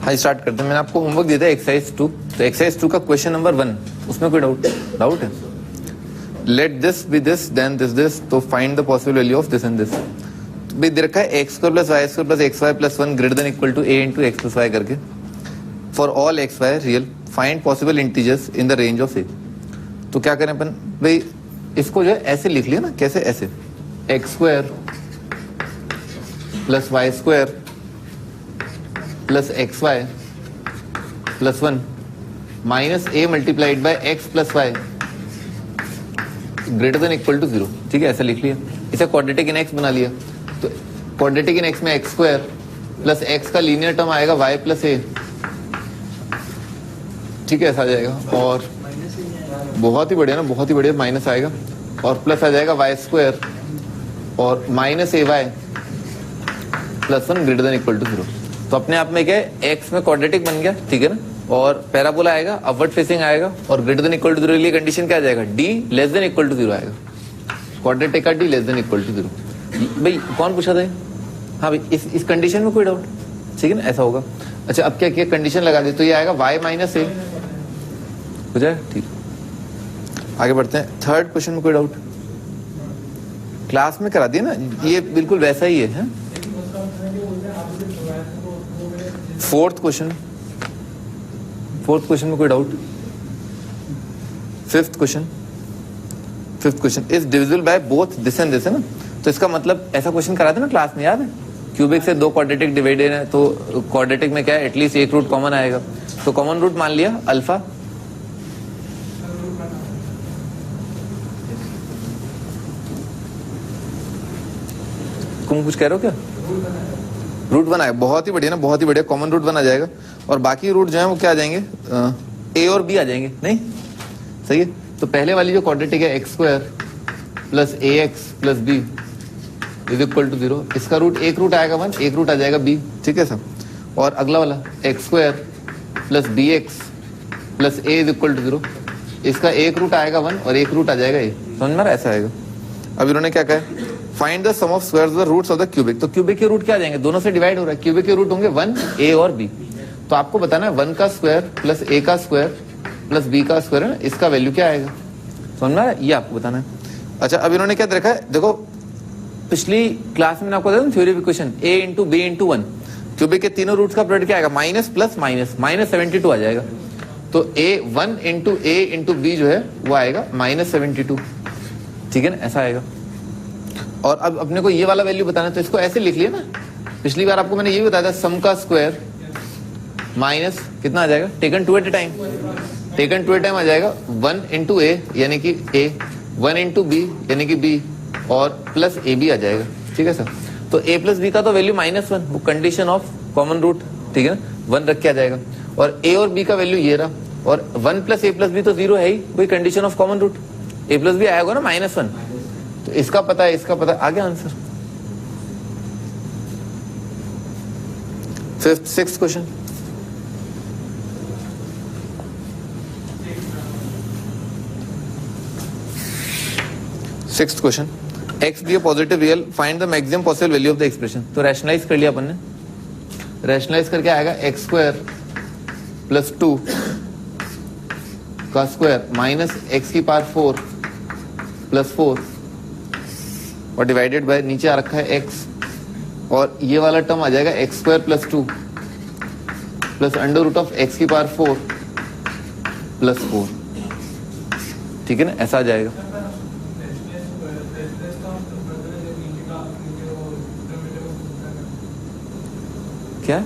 हाँ स्टार्ट करते हैं। मैंने आपको होमवर्क दिया था एक्सरसाइज 2, तो एक्सरसाइज 2 का क्वेश्चन नंबर 1, उसमें कोई डाउट है? Let this be this then this, तो find the possible value of this and this. तो भाई दे रखा है x square plus y square plus x y plus 1 greater than equal to a into x plus y करके for all x y real find possible integers in the range of a. तो क्या करें अपन भाई, इसको जो है ऐसे लिख लिया ना, कैसे ऐसे x square plus y square plus x y plus 1 minus a multiplied by x plus y greater than equal to 0। ठीक है, ऐसा लिख लिया। इसे क्वाड्रेटिक इन एक्स बना लिया। तो क्वाड्रेटिक इन एक्स में एक्स स्क्वायर प्लस एक्स का लीनियर टर्म आएगा वाई प्लस ए। ठीक है, ऐसा आ जाएगा। और बहुत ही बढ़िया ना, बहुत ही बढ़िया, माइनस आएगा और प्लस आ जाएगा वाई स्क्वायर और minus a y plus 1 greater than equal to 0। तो अपने आप में क्या है, एक्स में क्वाड्रेटिक बन गया। ठीक है ना, और पैराबोला आएगा, अपवर्ड फेसिंग आएगा और ग्रेटर देन इक्वल टू 0 के लिए कंडीशन क्या आ जाएगा, D less than equal to 0 आएगा। क्वाड्रेटिक का D less than equal to 0। भाई कौन पूछा था? हाँ भाई, इस कंडीशन में कोई डाउट? ठीक है ना, ऐसा होगा। अच्छा, अब क्या किया, कंडीशन लगा दी, तो ये आएगा y माइनस ए हो जाए। ठीक, आगे बढ़ते हैं। थर्ड क्वेश्चन में कोई डाउट? क्लास में करा दिया ना, ये बिल्कुल वैसा ही है। फोर्थ क्वेश्चन में कोई doubt? Fifth question is divisible by both this and this, है ना। तो इसका मतलब ऐसा क्वेश्चन करा था ना क्लास में, याद है? क्यूबिक से दो क्वाड्रेटिक डिवाइडेड है, तो क्वाड्रेटिक में क्या है, एटलीस्ट एक रूट कॉमन आएगा। तो कॉमन रूट मान लिया अल्फा। तुम कुछ कह रहे हो क्या? रूट 1 आएगा, बहुत ही बढ़िया ना, बहुत ही बढ़िया, कॉमन रूट 1 आ जाएगा। और बाकी रूट जो है वो क्या आ जाएंगे, ए और बी आ जाएंगे। नहीं सही है। तो पहले वाली जो क्वाड्रेटिक है x square plus a x plus b is equal to 0, इसका रूट एक रूट आएगा 1, एक रूट आ जाएगा बी। ठीक है सर। और अगला वाला x square plus b x plus a is equal to 0, इसका एक रूट आएगा 1 और एक रूट आ जाएगा ए। समझ में ऐसा आएगा। अब इन्होंने क्या कहा, find the sum of squares the roots of the cubic. तो क्यूबिक के रूट क्या आ जाएंगे, दोनों से डिवाइड हो रहा है, क्यूबिक के रूट होंगे 1 ए और बी। तो आपको बताना है 1 का स्क्वायर प्लस ए का स्क्वायर प्लस बी का स्क्वायर है ना, इसका वैल्यू क्या आएगा। समझ में आ रहा है, ये आपको बताना है। अच्छा, अब इन्होंने क्या देखा है, देखो पिछली क्लास में आपको बताया theory of equation a into b into 1, cubic के तीनों रूट्स का प्रोडक्ट क्या आएगा, माइनस प्लस माइनस, माइनस 72 आ जाएगा। तो a1 इंटू ए इंटू बी जो है वो आएगा माइनस 72। ठीक है ना, ऐसा आएगा। और अब अपने को ये वाला वैल्यू बताना है, तो इसको ऐसे लिख लिया ना। पिछली बार आपको मैंने ये भी बताया था, सम का स्क्वायर माइनस कितना आ जाएगा, taken two at a time, taken two at time आ जाएगा 1 इंटू ए यानी कि ए, 1 इंटू बी यानी कि बी और प्लस ए बी आ जाएगा। ठीक है सर। तो ए प्लस बी का तो वैल्यू -1, वो कंडीशन ऑफ कॉमन रूट। ठीक है ना, 1 रख के आ जाएगा। और ए और बी का वैल्यू ये रहा, और 1 प्लस ए प्लस बी तो 0 है ही, वही condition of common root. A plus b आएगा ना -1, तो इसका पता है, इसका पता है, आ गया answer. Sixth question, x b a positive real, find the maximum possible value of the expression. तो रैशनलाइज कर लिया अपन ने, रैशनलाइज करके आएगा एक्स स्क्वायर प्लस 2 का स्क्वायर माइनस एक्स की पावर 4 प्लस 4 और डिवाइडेड बाय, नीचे आ रखा है एक्स, और ये वाला टर्म आ जाएगा x square plus 2 plus under root of x की पावर 4 प्लस 4। ठीक है ना, ऐसा आ जाएगा। क्या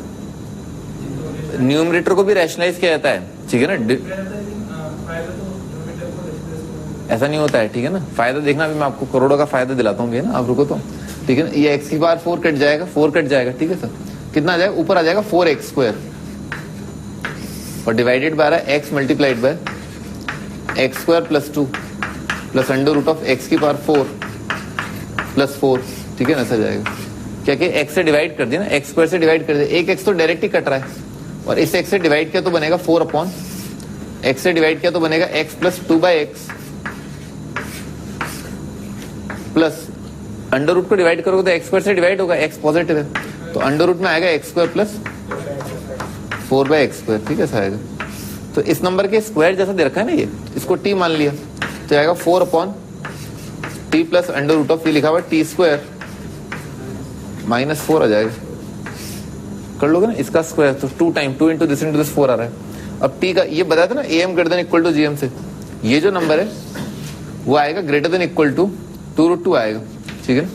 न्यूमरेटर को भी रैशनलाइज किया जाता है। ठीक है ना, ऐसा नहीं होता है। ठीक है ना, फायदा देखना, भी मैं आपको करोड़ों का फायदा दिलाता हूँ ना, आप रुको तो। ठीक है ना, ये एक्स की बार 4 कट जाएगा, 4 कट जाएगा। ठीक है सर, कितना आ जाएगा, ऊपर आ जाएगा 4x स्क्वायर और divided by x multiplied by x square plus 2 plus under root of x की पावर 4 प्लस 4। ठीक है ना, ऐसा जाएगा। क्या कि एक्स से डिवाइड कर दिया ना, एक्स स्क्वायर से डिवाइड कर दिया, एक एक्स तो डायरेक्ट ही कट रहा है, और इस एक्स से डिवाइड किया तो बनेगा 4 अपॉन एक्स से डिवाइड किया तो बनेगा x plus 2/x plus under root को डिवाइड करोगे तो एक्स स्क्वायर से डिवाइड होगा, एक्स पॉजिटिव है, तो अंडर रूट में आएगा एक्स स्क्वायर प्लस 4/x², ठीक है, ऐसा आएगा। तो इस नंबर के स्क्वायर जैसा दे रखा है ना, ये इसको t मान लिया तो आएगा 4/t plus under root of, ये लिखा हुआ t² -4 आ जाएगा। कर लोगे ना इसका स्क्वायर, तो 2 टाइम 2 इंटू दिस 4 आ रहा है। अब t का ये बताया था ना am greater than equal to gm से, ये जो नंबर है वो आएगा ग्रेटर देन इक्वल टू 2√2 आएगा, ठीक है ना।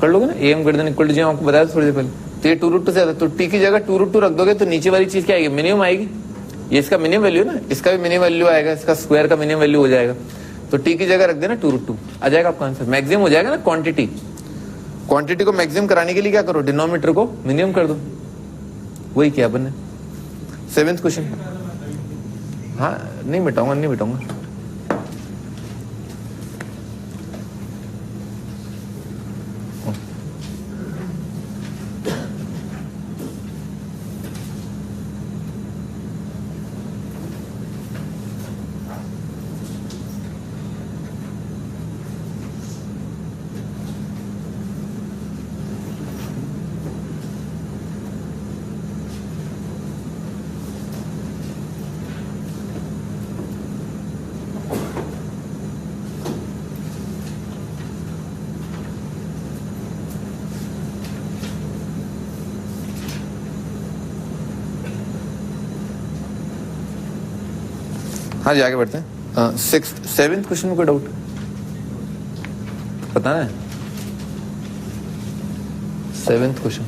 कर लोगे ना am greater than equal to gm, आपको बताया था थोड़ी देर पहले। तो ये 2√2 से ज्यादा, तो t की जगह 2√2 रख दोगे तो नीचे वाली चीज क्या आएगी, मिनिमम आएगी। ये इसका मिनिमम वैल्यू है ना, इसका भी मिनिमम वैल्यू आएगा, इसका स्क्वायर का मिनिमम वैल्यू हो जाएगा। तो t की जगह रख देना 2√2, आ जाएगा आपका आंसर। मैक्सिमम हो जाएगा ना क्वांटिटी, क्वांटिटी को मैक्सिमम कराने के लिए क्या करो, डिनोमिनेटर को मिनिमम कर दो, वही किया अपन ने। 7th क्वेश्चन, हाँ नहीं मिटाऊंगा। हाँ जी, आगे बढ़ते हैं। 7th क्वेश्चन में कोई डाउट पता है? 7th क्वेश्चन,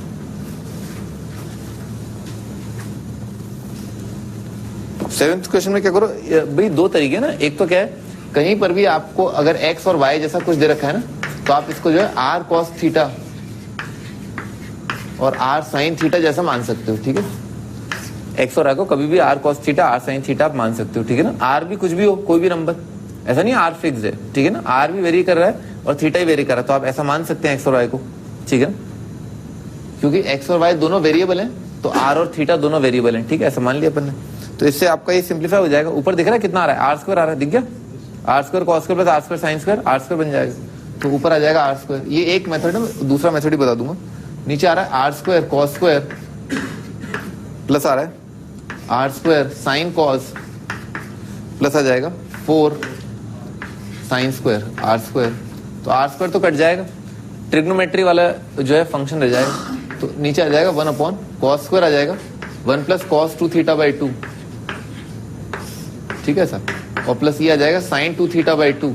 में क्या करो भाई, 2 तरीके ना। एक तो क्या है, कहीं पर भी आपको अगर x और y जैसा कुछ दे रखा है ना, तो आप इसको जो है r cos थीटा और r sin थीटा जैसा मान सकते हो, ठीक है। x और y को कभी भी r cos theta, r sin theta आप मान सकते हो, ठीक है ना। r भी कुछ भी हो, कोई भी नंबर, ऐसा नहीं r फिक्स है, ठीक है ना। r भी वेरी कर रहा है और थीटा ही वेरी कर रहा है, तो आप ऐसा मान सकते हैं x और y को, ठीक है ना, क्योंकि x और y दोनों वेरिएबल हैं, तो r और थीटा दोनों वेरिएबल हैं, ठीक है, ऐसा मान लिया अपन ने। तो इससे आपका ये सिंप्लीफाई हो जाएगा। ऊपर दिख रहा है कितना आ रहा है, r² आ रहा है, दिख गया, r² cos² plus r² sin² r² बन जाएगा, तो ऊपर आ जाएगा r²। ये एक मेथड है, दूसरा मेथड ही बता दूंगा। नीचे आ रहा है r² cos² प्लस आ रहा है r² sin cos प्लस आ जाएगा 4 sin² r², तो r² तो कट जाएगा, ट्रिग्नोमेट्री वाला जो है फंक्शन रह जाएगा। तो नीचे आ जाएगा 1/cos² आ जाएगा 1 प्लस cos 2 θ/2, ठीक है सर, और प्लस ये आ जाएगा sin 2 θ/2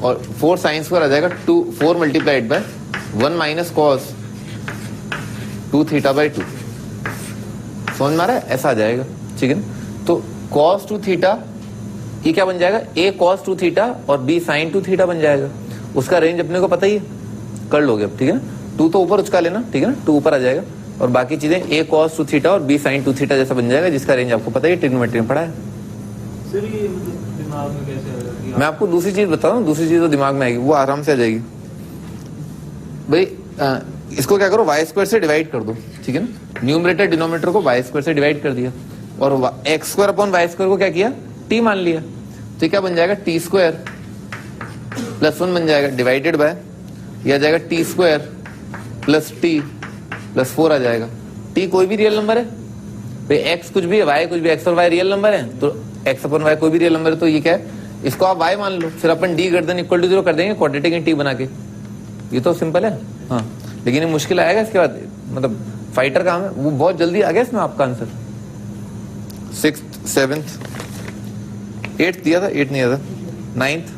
और 4 sin² आ जाएगा 4 मल्टीप्लाइड बाय 1 माइनस cos 2 θ/2। समझ में आ रहा है, ऐसा आ जाएगा, ठीक है ना। तो cos 2 θ ये क्या बन जाएगा, a cos 2 θ और b sin 2 θ बन जाएगा। उसका रेंज अपने को पता ही है, कर लोगे अब, ठीक है ना। 2 तो ऊपर उचका लेना, ठीक है ना, 2 ऊपर आ जाएगा और बाकी चीजें a cos 2 θ और b sin 2 θ जैसा बन जाएगा, जिसका रेंज आपको पता ही, ट्रिग्नोमेट्री में पढ़ा है। दिमाग में कैसे आएगा? मैं आपको दूसरी चीज बता रहा हूँ, दूसरी चीज तो दिमाग में आएगी, वो आराम से आ जाएगी भाई। इसको क्या करो, y² से डिवाइड कर दो, ठीक है ना। न्यूमरेटर डिनोमिनेटर को y² से डिवाइड कर दिया और x²/y² को क्या किया, t मान लिया, तो क्या बन जाएगा, t² + 1 बन जाएगा डिवाइडेड बाय, यह आ जाएगा t² + t + 4 आ जाएगा। t कोई भी रियल नंबर है भाई, x कुछ भी है, y कुछ भी, x और y रियल नंबर है, तो x/y कोई भी रियल नंबर है, तो ये क्या है, इसको आप y मान लो, फिर अपन d > 0 कर देंगे क्वाड्रेटिक t बना के। ये तो सिंपल है, हाँ, लेकिन ये मुश्किल आएगा इसके बाद, मतलब फाइटर काम है, वो बहुत जल्दी आ गया इसमें आपका आंसर। 6th 7th 8th दिया था, 8 नहीं दिया था, 9th।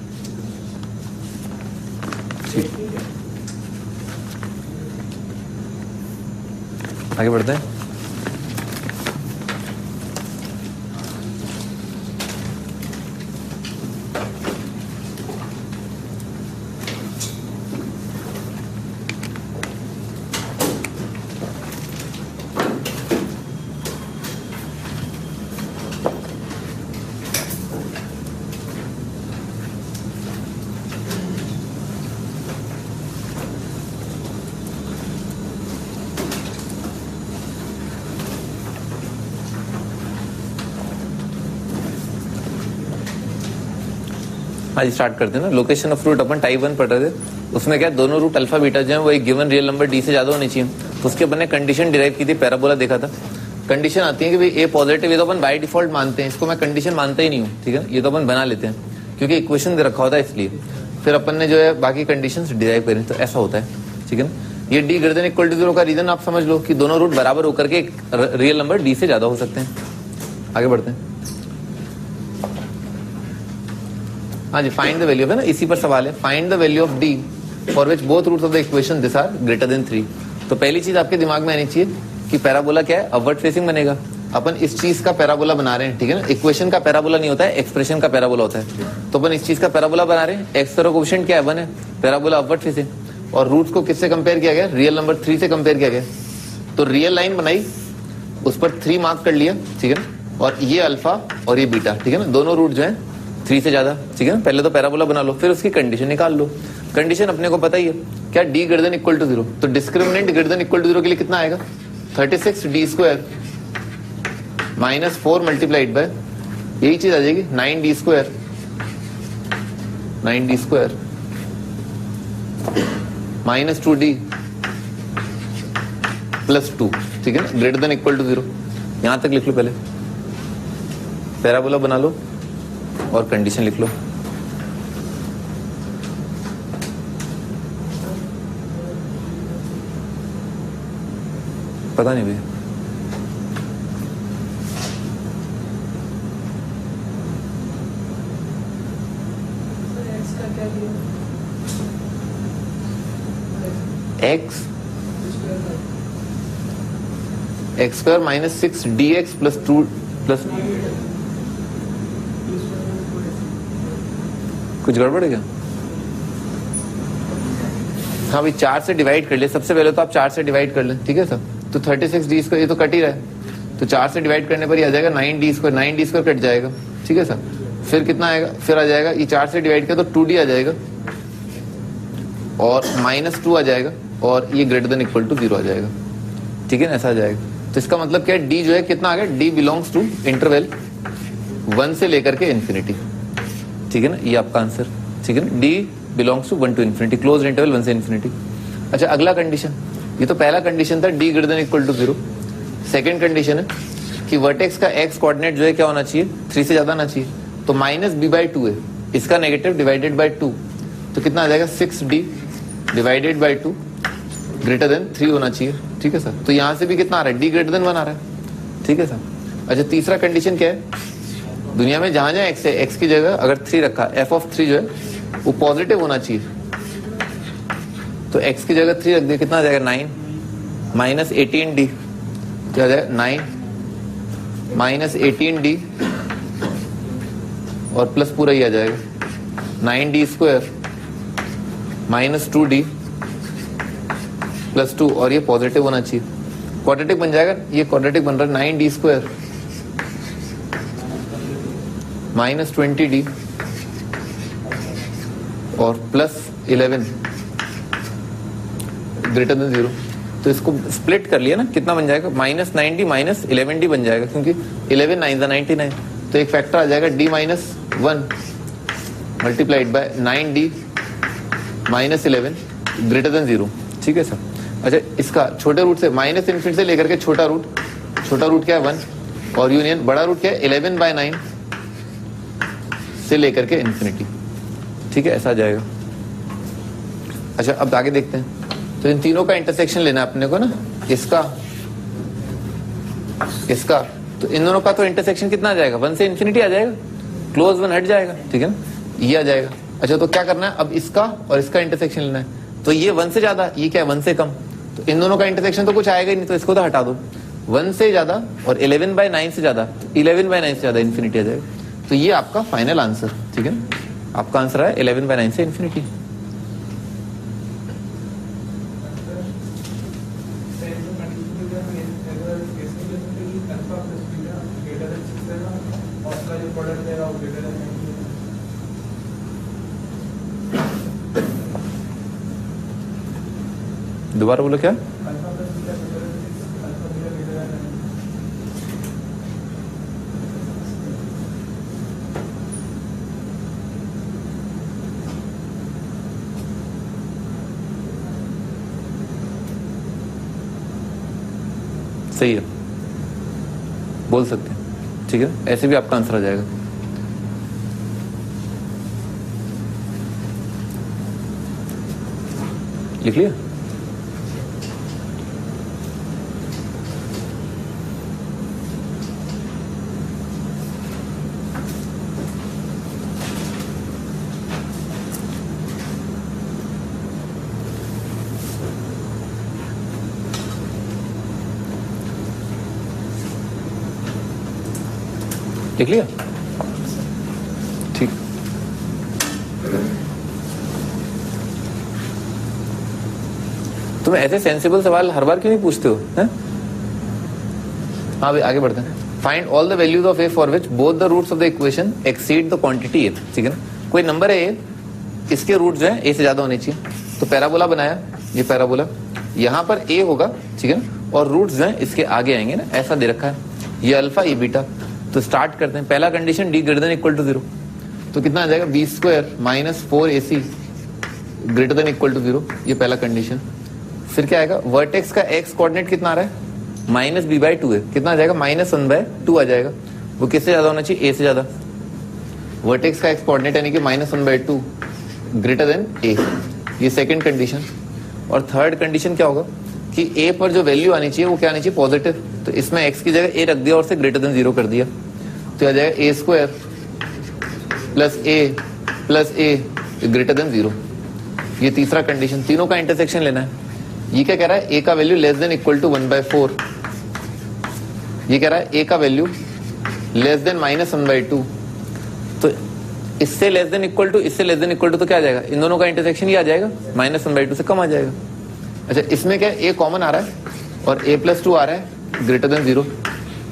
आगे बढ़ते हैं। आज स्टार्ट करते हैं ना। लोकेशन ऑफ रूट अपन टाइप 1 पढ़ रहे थे, उसमें क्या दोनों रूट अल्फा बीटा जो है वो एक गिवन रियल नंबर d से ज्यादा होनी चाहिए। तो उसके अपन ने कंडीशन डिराइव की थी, पैराबोला देखा था। कंडीशन आती है कि भाई ए पॉजिटिव, ये तो अपन बाय डिफॉल्ट मानते हैं, इसको मैं कंडीशन मानता ही नहीं हूँ, ठीक है, ये तो अपन बना लेते हैं क्योंकि इक्वेशन दे रखा होता है इसलिए। फिर अपन ने जो है बाकी कंडीशंस डिराइव करें, तो ऐसा होता है, ठीक है ना। ये D greater than equal to 0 का रीजन आप समझ लो कि दोनों रूट बराबर होकर के एक रियल नंबर डी से ज्यादा हो सकते हैं। आगे बढ़ते हैं। हाँ जी, फाइंड द वैल्यू है ना, इसी पर सवाल है। Find the value of D for which both roots of the equation this are greater than 3। तो पहली चीज आपके दिमाग में आनी चाहिए कि पैराबोला क्या है, अपवर्ड फेसिंग बनेगा। अपन इस चीज का पैराबोला बना रहे हैं, ठीक है ना। इक्वेशन का पैराबोला नहीं होता है, एक्सप्रेशन का पैराबोला होता है। तो अपन इस चीज का पैराबोला बना रहे हैं, एक्स का कोएफिशिएंट क्या है, 1 है, पैराबोला अपवर्ड फेसिंग, और रूट्स को किससे कंपेयर किया गया, रियल नंबर 3 से कंपेयर किया गया। तो रियल लाइन बनाई, उस पर 3 मार्क कर लिया, ठीक है ना, और ये अल्फा और ये बीटा, ठीक है ना, दोनों रूट जो है 3 से ज्यादा, ठीक है ना। पहले तो पैराबोला बना लो, फिर उसकी कंडीशन निकाल लो। कंडीशन अपने को पता ही है क्या, D greater than equal to 0। तो discriminant greater than equal to 0 के लिए कितना आएगा, 36 D square minus 4 multiplied by, यही चीज आ जाएगी 9 D square, 9 D square minus 2 D plus 2, ठीक है ना, ग्रेटर देन इक्वल टू 0। यहां तक लिख लो, पहले पैराबोला बना लो और कंडीशन लिख लो। पता नहीं भैया, x x square minus 6 D x plus 2 plus, कुछ गड़बड़ है क्या? हाँ भाई, 4 से डिवाइड कर ले सबसे पहले, तो आप 4 से डिवाइड कर लें, ठीक है सर। तो 36 डी स्क्वायर, ये तो कट ही रहा है, तो 4 से डिवाइड करने पर ही आ जाएगा 9 D square, 9 D square cut जाएगा, ठीक है सर। फिर कितना आएगा, फिर आ जाएगा ये 4 से डिवाइड किया तो 2d आ जाएगा और माइनस 2 आ जाएगा और ये ग्रेटर देन इक्वल टू 0 आ जाएगा, ठीक है ना, ऐसा आ जाएगा। तो इसका मतलब क्या है, डी जो है कितना आ गया, डी बिलोंग्स टू इंटरवल 1 से लेकर के इन्फिनिटी, ठीक है ना, ये आपका आंसर, ठीक है ना। D belongs to 1 to infinity, close interval 1 से इन्फिनिटी। अच्छा, अगला कंडीशन, ये तो पहला कंडीशन था, D greater than equal to 0। Second condition है कि वर्टेक्स का एक्स कोऑर्डिनेट जो है क्या होना चाहिए, 3 से ज्यादा होना चाहिए। तो माइनस बी बाई 2 है, इसका नेगेटिव डिवाइडेड बाई 2, तो कितना आ जाएगा, 6d divided by 2 greater than 3 होना चाहिए, ठीक है सर। तो यहां से भी कितना आ रहा है, डी ग्रेटर देन 1 आ रहा है, ठीक है सर। अच्छा, तीसरा कंडीशन क्या है, दुनिया में जहां जहां एक्स है, एक्स की जगह अगर 3 रखा, एफ ऑफ 3 जो है वो पॉजिटिव होना चाहिए। तो एक्स की जगह 3 रख दिया, कितना आ जाएगा, 9 माइनस 18d, क्या आ जाएगा 9 माइनस 18d और प्लस पूरा ही आ जाएगा 9d square minus 2d plus 2, और ये पॉजिटिव होना चाहिए, क्वाड्रेटिक बन जाएगा, ये क्वाड्रेटिक बन रहा है 9d स्क्वायर माइनस 20d और प्लस 11 ग्रेटर देन 0। तो इसको स्प्लिट कर लिया ना, कितना बन जाएगा, माइनस 9d माइनस 11d बन जाएगा, क्योंकि 11 9 99, तो एक फैक्टर आ जाएगा d minus 1 multiplied by 9d minus 11 greater than 0, ठीक है सर। अच्छा, इसका छोटे रूट से माइनस इन्फिनिटी से लेकर के छोटा रूट क्या है 1, और यूनियन बड़ा रूट क्या है 11 बाय 9 से लेकर के इन्फिनिटी, ठीक है, ऐसा आ जाएगा। अच्छा, अब आगे देखते हैं। तो इन तीनों का इंटरसेक्शन लेना है अपने को ना, इसका, तो इन दोनों का तो इंटरसेक्शन कितना आ जाएगा, 1 से इन्फिनिटी आ जाएगा, क्लोज 1 हट जाएगा, ठीक है ना, ये आ जाएगा। अच्छा, तो क्या करना है, अब इसका और इसका इंटरसेक्शन लेना है। तो ये 1 से ज्यादा, ये क्या है 1 से कम, तो इन दोनों का इंटरसेक्शन तो कुछ आएगा ही नहीं, तो इसको तो हटा दो। 1 से ज्यादा और 11 बाय 9 से ज्यादा, तो 11 बाय 9 से ज्यादा इन्फिनिटी आ जाएगा। तो ये आपका फाइनल आंसर, ठीक है ना, आपका आंसर है 11 बाय 9 से इन्फिनिटी। दोबारा बोलो क्या, सही है, बोल सकते हैं, ठीक है, ऐसे भी आपका आंसर आ जाएगा। लिख लिया? लिख लिया? ठीक। तुम ऐसे सेंसिबल सवाल हर बार क्यों नहीं पूछते हो? हैं? हाँ भाई आगे बढ़ते हैं। Find all the values of a for which both the roots of the equation exceed the quantity a. ठीक है ना, कोई नंबर है ए, इसके रूट जो है ए से ज्यादा होने चाहिए। तो पैराबोला बनाया, ये पैराबोला, यहाँ पर ए होगा, ठीक है ना, और रूट्स जो है इसके आगे आएंगे ना, ऐसा दे रखा है, ये अल्फा ये बीटा। तो स्टार्ट करते हैं। पहला condition D greater than equal to 0, तो कितना आ जाएगा, B square minus 4ac greater than equal to 0, ये पहला कंडीशन। फिर क्या आएगा, वर्टेक्स का एक्स कोऑर्डिनेट कितना आ रहा है, माइनस बी बाई टू है, कितना आ जाएगा, माइनस 1/2 आ जाएगा। वो किससे ज्यादा होना चाहिए, ए से ज्यादा। वर्टेक्स का एक्स कोऑर्डिनेट यानी कि माइनस 1/2 ग्रेटर देन ए, ये सेकंड कंडीशन। और थर्ड कंडीशन क्या होगा कि ए पर जो वैल्यू आनी चाहिए वो क्या आनी चाहिए, पॉजिटिव। तो इसमें एक्स की जगह ए रख दिया और से ग्रेटर देन 0 कर दिया, तो आ जाएगा ए स्क्वायर प्लस ए ग्रेटर देन 0, ये तीसरा कंडीशन। तीनों का इंटरसेक्शन लेना है। ये क्या कह रहा है, ए का value less than equal to 1/4, ये कह रहा है ए का वैल्यू लेस देन माइनस 1/2। तो इससे लेस देन इक्वल टू, इससे लेस देन इक्वल टू, तो क्या आ जाएगा, इन दोनों का इंटरसेक्शन ये आ जाएगा, माइनस 1/2 से कम आ जाएगा। अच्छा, इसमें क्या ए कॉमन आ रहा है और a+2 आ रहा है ग्रेटर देन 0,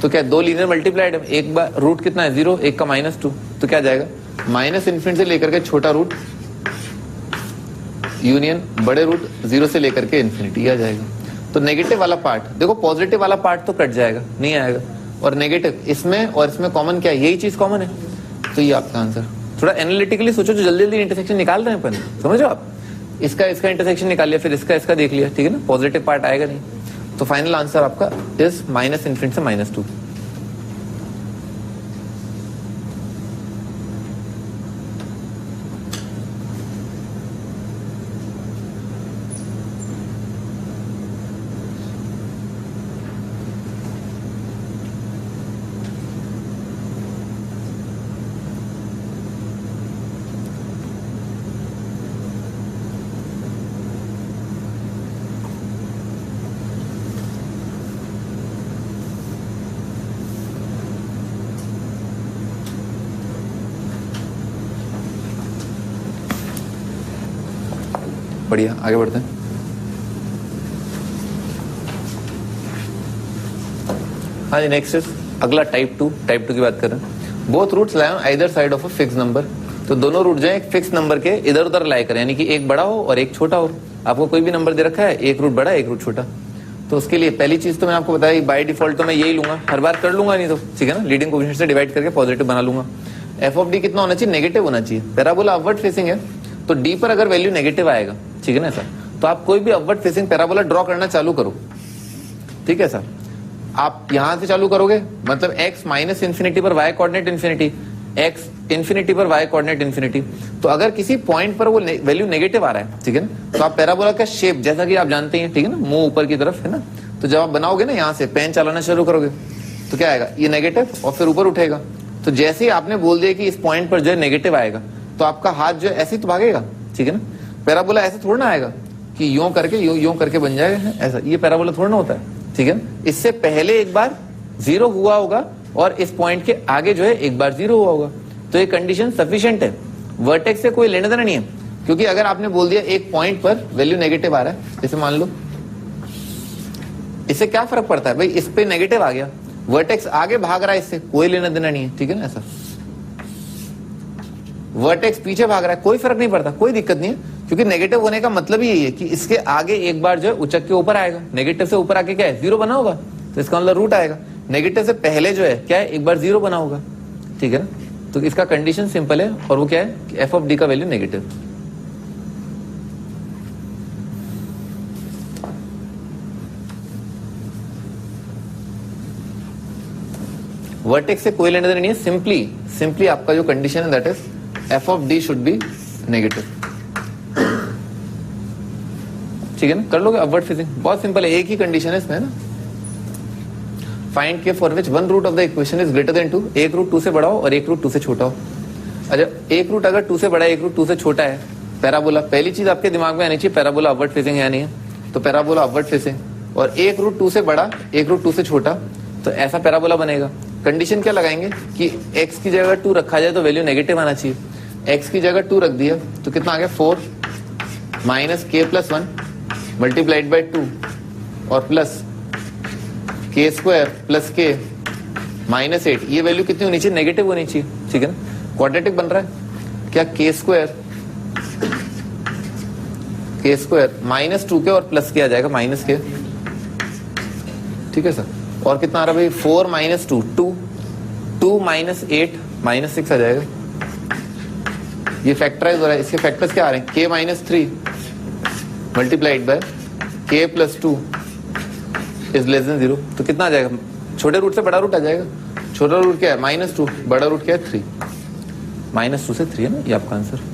तो क्या दो लीनियर मल्टीप्लाइड है, एक बार रूट कितना है 0, एक का -2, तो क्या जाएगा, माइनस इन्फिनिटी से लेकर के छोटा रूट यूनियन बड़े रूट 0 से लेकर के इन्फिनिटी आ जाएगा। तो नेगेटिव वाला पार्ट देखो, पॉजिटिव वाला पार्ट तो कट जाएगा, नहीं आएगा, और नेगेटिव इसमें और इसमें कॉमन क्या है, यही चीज कॉमन है, तो ये आपका आंसर। थोड़ा एनालिटिकली सोचो, जो जल्दी जल्दी इंटरसेक्शन निकाल रहे हैं अपन, समझ रहे हो आप, इसका इंटरसेक्शन निकाल लिया, फिर इसका देख लिया, ठीक है ना, पॉजिटिव पार्ट आएगा नहीं। तो फाइनल आंसर आपका इज माइनस इन्फिनिटी से -2। बढ़िया, आगे बढ़ते हैं। हाँ जी, नेक्स्ट इज अगला टाइप 2 की बात कर रहे हैं। Both roots lie on either side of a fix number, तो दोनों रूट जो है एक फिक्स नंबर के इधर उधर लाई करें, यानी कि एक बड़ा हो और एक छोटा हो। आपको कोई भी नंबर दे रखा है, एक रूट बड़ा एक रूट छोटा, तो उसके लिए पहली चीज तो मैंने आपको बताया, बाय डिफॉल्ट तो मैं यही लूंगा, हर बार कर लूंगा, नहीं तो ठीक है ना, लीडिंग कोएफिशिएंट से डिवाइड करके पॉजिटिव बना लूंगा। एफ ऑफ डी कितना होना चाहिए, नेगेटिव होना चाहिए। पैराबोला अपवर्ड फेसिंग है, तो डी पर अगर वैल्यू नेगेटिव आएगा, ठीक है ना सर, तो आप कोई भी अपवर्ड फेसिंग पैराबोला ड्रॉ करना चालू करो, ठीक है सर। आप यहां से चालू करोगे, मतलब x माइनस इन्फिनिटी पर y coordinate infinity, x infinity पर y कोऑर्डिनेट इन्फिनिटी। तो अगर किसी पॉइंट पर वो वैल्यू नेगेटिव आ रहा है, ठीक है ना, तो आप पैराबोला का शेप जैसा कि आप जानते हैं, ठीक है ना, मुंह ऊपर की तरफ है ना, तो जब आप बनाओगे ना, यहाँ से पेन चलाना शुरू करोगे, तो क्या आएगा, ये नेगेटिव और फिर ऊपर उठेगा। तो जैसे ही आपने बोल दिया कि इस पॉइंट पर जो है नेगेटिव आएगा, तो आपका हाथ जो है ऐसे ही तो भागेगा, ठीक है ना। पैराबोला ऐसे थोड़ा ना आएगा कि यूं करके यूं करके बन जाएगा, ऐसा ये पैराबोला थोड़ा ना होता है, ठीक है। इससे पहले एक बार 0 हुआ होगा और इस पॉइंट के आगे जो है एक बार 0 हुआ होगा, तो ये कंडीशन सफिशिएंट है। वर्टेक्स से कोई लेना देना नहीं है, क्योंकि अगर आपने बोल दिया एक पॉइंट पर वैल्यू नेगेटिव आ रहा है, जैसे मान लो, इससे क्या फर्क पड़ता है भाई, इस पे नेगेटिव आ गया, वर्टेक्स आगे भाग रहा है, इससे कोई लेना देना नहीं है, ठीक है ना। ऐसा वर्टेक्स पीछे भाग रहा है, कोई फर्क नहीं पड़ता, कोई दिक्कत नहीं है, क्योंकि नेगेटिव होने का मतलब ही यही है कि इसके आगे एक बार जो है उचक के ऊपर आएगा। नेगेटिव से ऊपर आके क्या है, 0 बना होगा, तो इसका मतलब रूट आएगा। नेगेटिव से पहले जो है क्या है, एक बार 0 बना होगा, ठीक है ना। तो इसका कंडीशन सिंपल है, और वो क्या है कि एफ ऑफ डी का वैल्यू नेगेटिव। वर्टेक्स से कोई लेने देना नहीं है, सिंपली आपका जो कंडीशन है that is F of D should be negative. ठीक है ना, कर लोगे अपवर्ड फेसिंग, बहुत सिंपल है, एक ही कंडीशन है इसमें ना। Find K for which one root of the equation is greater than 2, एक रूट 2 से बड़ा हो और एक रूट 2 से छोटा हो। अच्छा, एक रूट अगर 2 से बड़ा है एक रूट 2 से छोटा है, पैराबोला, पहली चीज आपके दिमाग में आनी चाहिए पैराबोला अपवर्ड फेसिंग है नहीं है, तो पैराबोला अपवर्ड फेसिंग, और एक रूट 2 से बड़ा एक रूट 2 से छोटा, तो ऐसा पैराबोला बनेगा। कंडीशन क्या लगाएंगे कि x की जगह 2 रखा जाए तो वैल्यू नेगेटिव आना चाहिए। x की जगह 2 रख दिया तो कितना आ गया 4 माइनस के प्लस 1 मल्टीप्लाइड बाई 2 और प्लस के स्क्वायर प्लस के माइनस 8। ये वैल्यू कितनी होनी चाहिए, नेगेटिव होनी चाहिए। ठीक है ना, क्वाड्रेटिक बन रहा है क्या, के स्क्वायर माइनस 2 के और प्लस के आ जाएगा माइनस के। ठीक है सर, और कितना आ रहा है भाई 4 माइनस 2 माइनस 8 माइनस 6 आ जाएगा। ये फैक्टराइज हो रहा है, इसके फैक्टर्स क्या आ रहे हैं, के माइनस 3 मल्टीप्लाइड बाय के प्लस 2 इज लेस देन 0, तो कितना आ जाएगा, छोटे रूट से बड़ा रूट आ जाएगा। छोटा रूट क्या है -2, बड़ा रूट क्या है 3, -2 से 3 है ना ये आपका आंसर।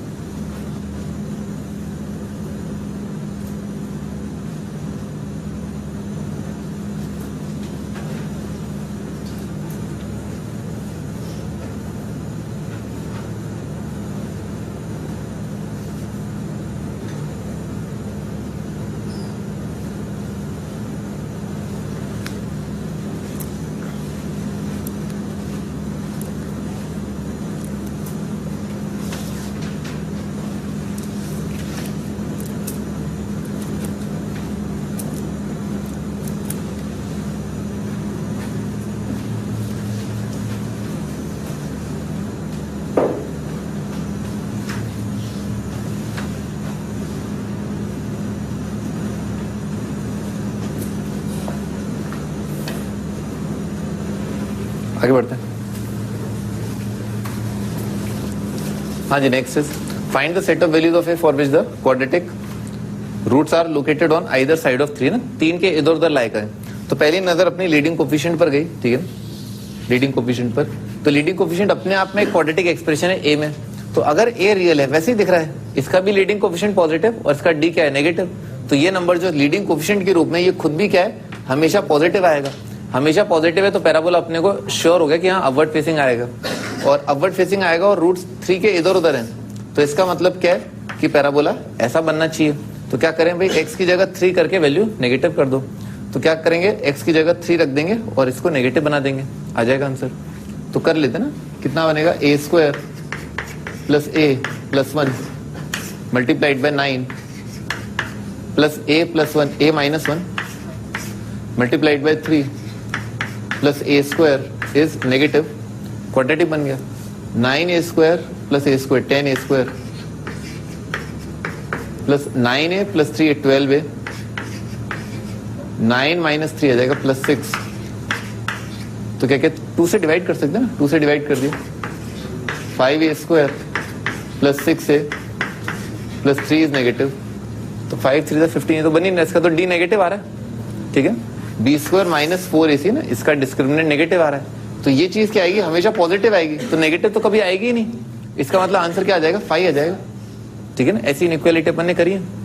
आगे बढ़ते हैं। हाँ जी, next is find the set of values of a for which the quadratic roots are located on either side of 3 ना, 3 के इधर उधर लाए करें। तो पहली नजर अपनी लीडिंग कोफिशिएंट पर गई। ठीक है, लीडिंग कोफिशिएंट पर, तो लीडिंग कोफिशिएंट अपने आप में एक क्वाड्रेटिक एक्सप्रेशन है ए में, तो अगर ए रियल है वैसे ही दिख रहा है, इसका भी लीडिंग कोफिशिएंट पॉजिटिव और इसका डी क्या है नेगेटिव, तो ये नंबर जो लीडिंग कोफिशिएंट के रूप में ये खुद भी क्या है हमेशा पॉजिटिव आएगा। हमेशा पॉजिटिव है तो पैराबोला अपने को श्योर हो गया कि हाँ अपवर्ड फेसिंग आएगा, और अपवर्ड फेसिंग आएगा और रूट्स 3 के इधर उधर हैं, तो इसका मतलब क्या है कि पैराबोला ऐसा बनना चाहिए। तो क्या करें भाई, x की जगह 3 करके वैल्यू नेगेटिव कर दो। तो क्या करेंगे, x की जगह 3 रख देंगे और इसको नेगेटिव बना देंगे, आ जाएगा आंसर। तो कर लेते ना, कितना बनेगा a square plus a plus 1 multiplied by 9 plus a plus 1 a minus 1 multiplied by 3 plus A square is negative, quadratic बन गया। 9a square plus a square 10a square plus 9a plus 3a 12a, 9 minus 3 आ जाएगा plus 6। तो क्या क्या 2 से divide कर सकते हैं ना, 2 से डिवाइड कर दिया, 5a square plus 6a plus 3 is negative, तो 5 3 15, तो बनी ना, इसका तो डी नेगेटिव आ रहा है। ठीक है, बी स्क्वायर माइनस 4ac ना, इसका डिस्क्रिमिनेंट नेगेटिव आ रहा है, तो ये चीज क्या आएगी हमेशा पॉजिटिव आएगी, तो नेगेटिव तो कभी आएगी ही नहीं, इसका मतलब आंसर क्या आ जाएगा 5 आ जाएगा। ठीक है ना, ऐसी इनइक्वालिटी अपन ने करी है।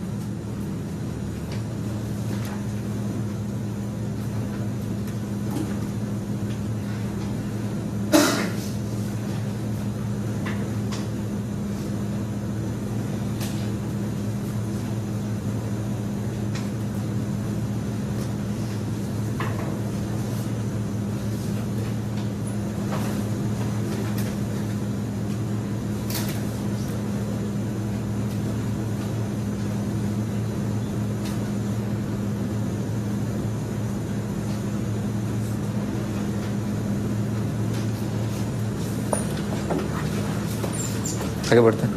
आगे बढ़ते हैं।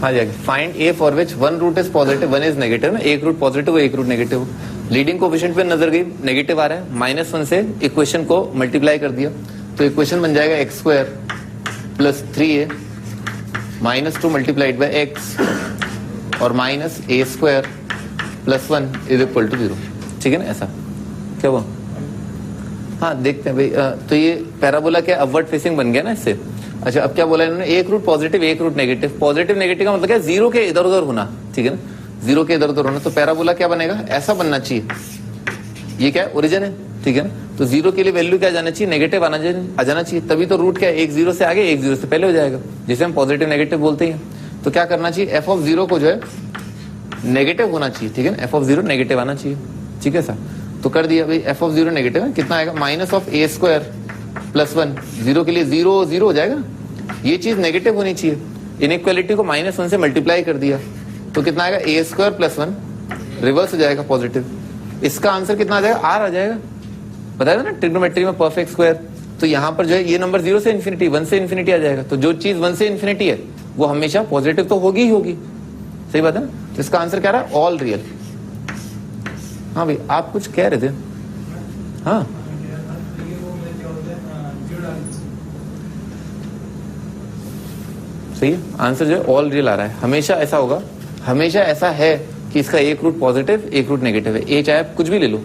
हाँ जी, find A for which one root is positive one is negative ना, एक रूट पॉजिटिव एक रूट नेगेटिव। लीडिंग कोफिशिएंट पे नजर गई, नेगेटिव आ रहा है, -1 से इक्वेशन को मल्टीप्लाई कर दिया, तो इक्वेशन बन जाएगा x square plus 3a minus 2 multiplied by x और minus a square +1 is equal to 0, ठीक है ना, ऐसा क्या हुआ? हाँ देखते हैं भाई, तो ये पैराबोला क्या अपवर्ड फेसिंग बन गया ना इससे। अच्छा अब क्या बोला इन्होंने, एक रूट पॉजिटिव एक रूट नेगेटिव। पॉजिटिव नेगेटिव का मतलब क्या, जीरो के इधर उधर होना, ठीक है ना, जीरो के इधर उधर होना। तो पैराबोला क्या बनेगा, ऐसा बनना चाहिए, ये क्या है, ओरिजिन है, ठीक है ना। तो जीरो के लिए वैल्यू क्या जाना चाहिए, नेगेटिव आ जाना चाहिए, तभी तो रूट क्या है, एक जीरो से आगे एक जीरो से पहले हो जाएगा, जिसे हम पॉजिटिव नेगेटिव बोलते हैं। तो क्या करना चाहिए, एफ ऑफ जीरो को जो है नेगेटिव होना चाहिए, ठीक है ना, एफ ऑफ जीरो नेगेटिव आना चाहिए, ठीक है सर। तो कर दिया भाई, एफ ऑफ जीरो नेगेटिव है, कितना आएगा, minus of A square +1, zero के लिए जीरो जीरो हो जाएगा, ये चीज नेगेटिव होनी चाहिए। इनइक्वालिटी को -1 से मल्टीप्लाई कर दिया तो कितना आएगा, ए स्क्वायर +1 रिवर्स हो जाएगा पॉजिटिव। इसका आंसर कितना आ जाएगा, आर आ जाएगा। बताया था ना ट्रिग्नोमेट्री में परफेक्ट स्क्वायर, तो यहाँ पर जो है ये नंबर 0 से इन्फिनिटी, 1 से इन्फिनिटी आ जाएगा। तो जो चीज 1 से इन्फिनिटी है वो हमेशा पॉजिटिव तो होगी ही होगी, सही बात है ना। तो इसका आंसर क्या रहा है, ऑल रियल। हाँ भाई आप कुछ कह रहे थे, हाँ सही है, आंसर जो है ऑल रियल आ रहा है। हमेशा ऐसा होगा, हमेशा ऐसा है कि इसका एक रूट पॉजिटिव एक रूट नेगेटिव है, ए चाहे आप कुछ भी ले लो।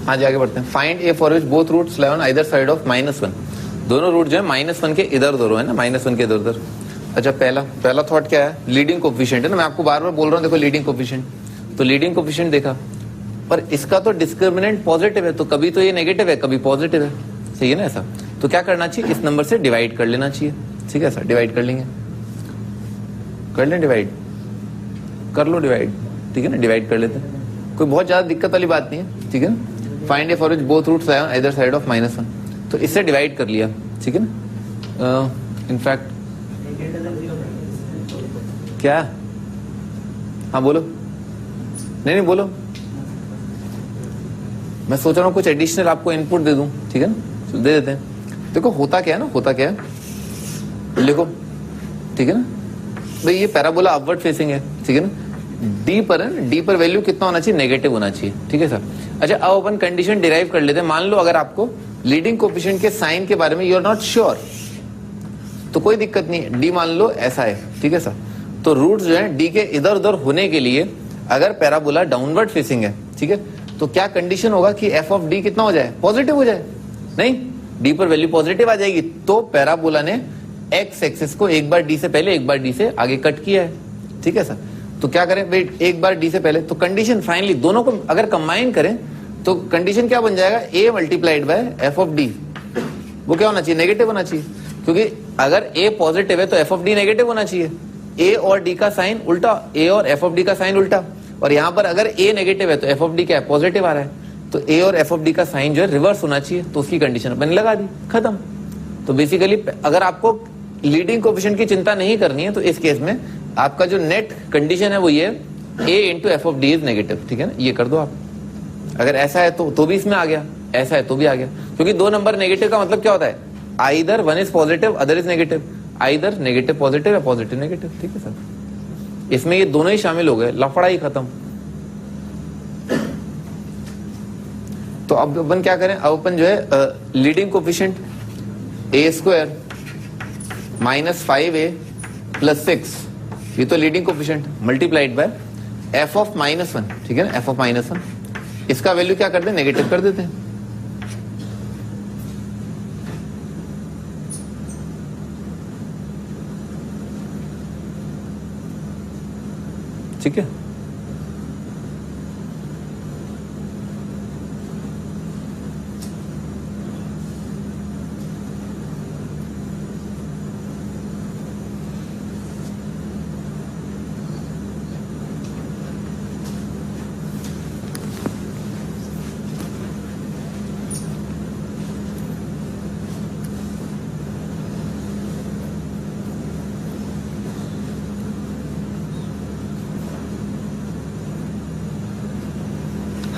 आज आगे बढ़ते हैं। Find A for which both roots lie on either side of -1। दोनों रूट जो है -1 के इधर उधर है ना, -1 के इधर उधर। अच्छा पहला थॉट क्या है, लीडिंग कोफिशिएंट है ना, मैं आपको बार बार बोल रहा हूँ देखो लीडिंग कोफिशिएंट। तो लीडिंग कोफिशिएंट देखा, पर इसका तो डिस्क्रिमिनेंट पॉजिटिव है, तो कभी तो ये नेगेटिव है कभी पॉजिटिव है, सही है ना ऐसा। तो क्या करना चाहिए, इस नंबर से डिवाइड कर लेना चाहिए, ठीक है सर, डिवाइड कर लेंगे, कर लें डिवाइड, कर लो डिवाइड, ठीक है ना, डिवाइड कर लेते हैं, कोई बहुत ज्यादा दिक्कत वाली बात नहीं है, ठीक है ना। Find A for which both roots lie on either side of -1, तो इससे डिवाइड कर लिया, ठीक है ना। इनफैक्ट क्या, हाँ बोलो, नहीं बोलो, मैं सोच रहा हूँ कुछ एडिशनल आपको इनपुट दे दूं, ठीक है ना, तो दे देते हैं। देखो होता क्या है ना, होता क्या है, लिखो, ठीक है ना भाई, ये पैराबोला अपवर्ड फेसिंग है, ठीक है ना, डी पर है ना, डी पर वैल्यू कितना होना चाहिए, नेगेटिव होना चाहिए, ठीक है सर। अच्छा अब अपन कंडीशन डिराइव कर लेते हैं। मान लो अगर आपको लीडिंग कोफिशिएंट के साइन के बारे में यू आर नॉट श्योर, तो कोई दिक्कत नहीं है, डी मान लो ऐसा है, ठीक है सर। तो रूट जो है डी के इधर उधर होने के लिए अगर पैराबोला डाउनवर्ड फेसिंग है, ठीक है, तो क्या कंडीशन होगा कि एफ ऑफ डी कितना हो जाए, पॉजिटिव हो जाए। नहीं, डी पर वैल्यू पॉजिटिव आ जाएगी, तो पैराबोला ने एक्स एक्सिस को एक बार डी से पहले एक बार डी से आगे कट किया है, ठीक है सर। तो क्या करें भाई, एक बार डी से पहले, तो कंडीशन फाइनली दोनों को अगर कंबाइन करें तो कंडीशन क्या बन जाएगा, a multiplied by f of d, वो क्या होना चाहिए, नेगेटिव होना चाहिए, क्योंकि अगर ए पॉजिटिव है तो एफ ऑफ डी नेगेटिव होना चाहिए। ए और डी का साइन उल्टा, ए और एफ ऑफ डी का साइन उल्टा, और यहाँ पर अगर ए नेगेटिव है तो एफ ऑफ डी क्या है, पॉजिटिव आ रहा है, तो ए और एफ ऑफ डी का साइन जो है रिवर्स होना चाहिए, तो उसकी कंडीशन अपन लगा दी, खत्म। तो बेसिकली अगर आपको लीडिंग कोफिशिएंट की चिंता नहीं करनी है तो इस केस में आपका जो नेट कंडीशन है वो ये a into F of D is negative, ठीक है ना, ये कर दो आप। अगर ऐसा है तो भी इसमें आ गया, ऐसा है तो भी आ गया, क्योंकि दो नंबर नेगेटिव का मतलब क्या होता है, either one is positive other is negative, either negative positive या पॉजिटिव नेगेटिव, ठीक है सर। इसमें ये दोनों ही शामिल हो गए, लफड़ा ही खत्म। तो अब अपन क्या करें, अब अपन जो है लीडिंग कोफिशिएंट ए स्क्वायर -5a + 6, ये तो leading coefficient multiplied by f of -1, ठीक है ना, एफ ऑफ -1, इसका वैल्यू क्या करते हैं, नेगेटिव कर देते हैं, ठीक है।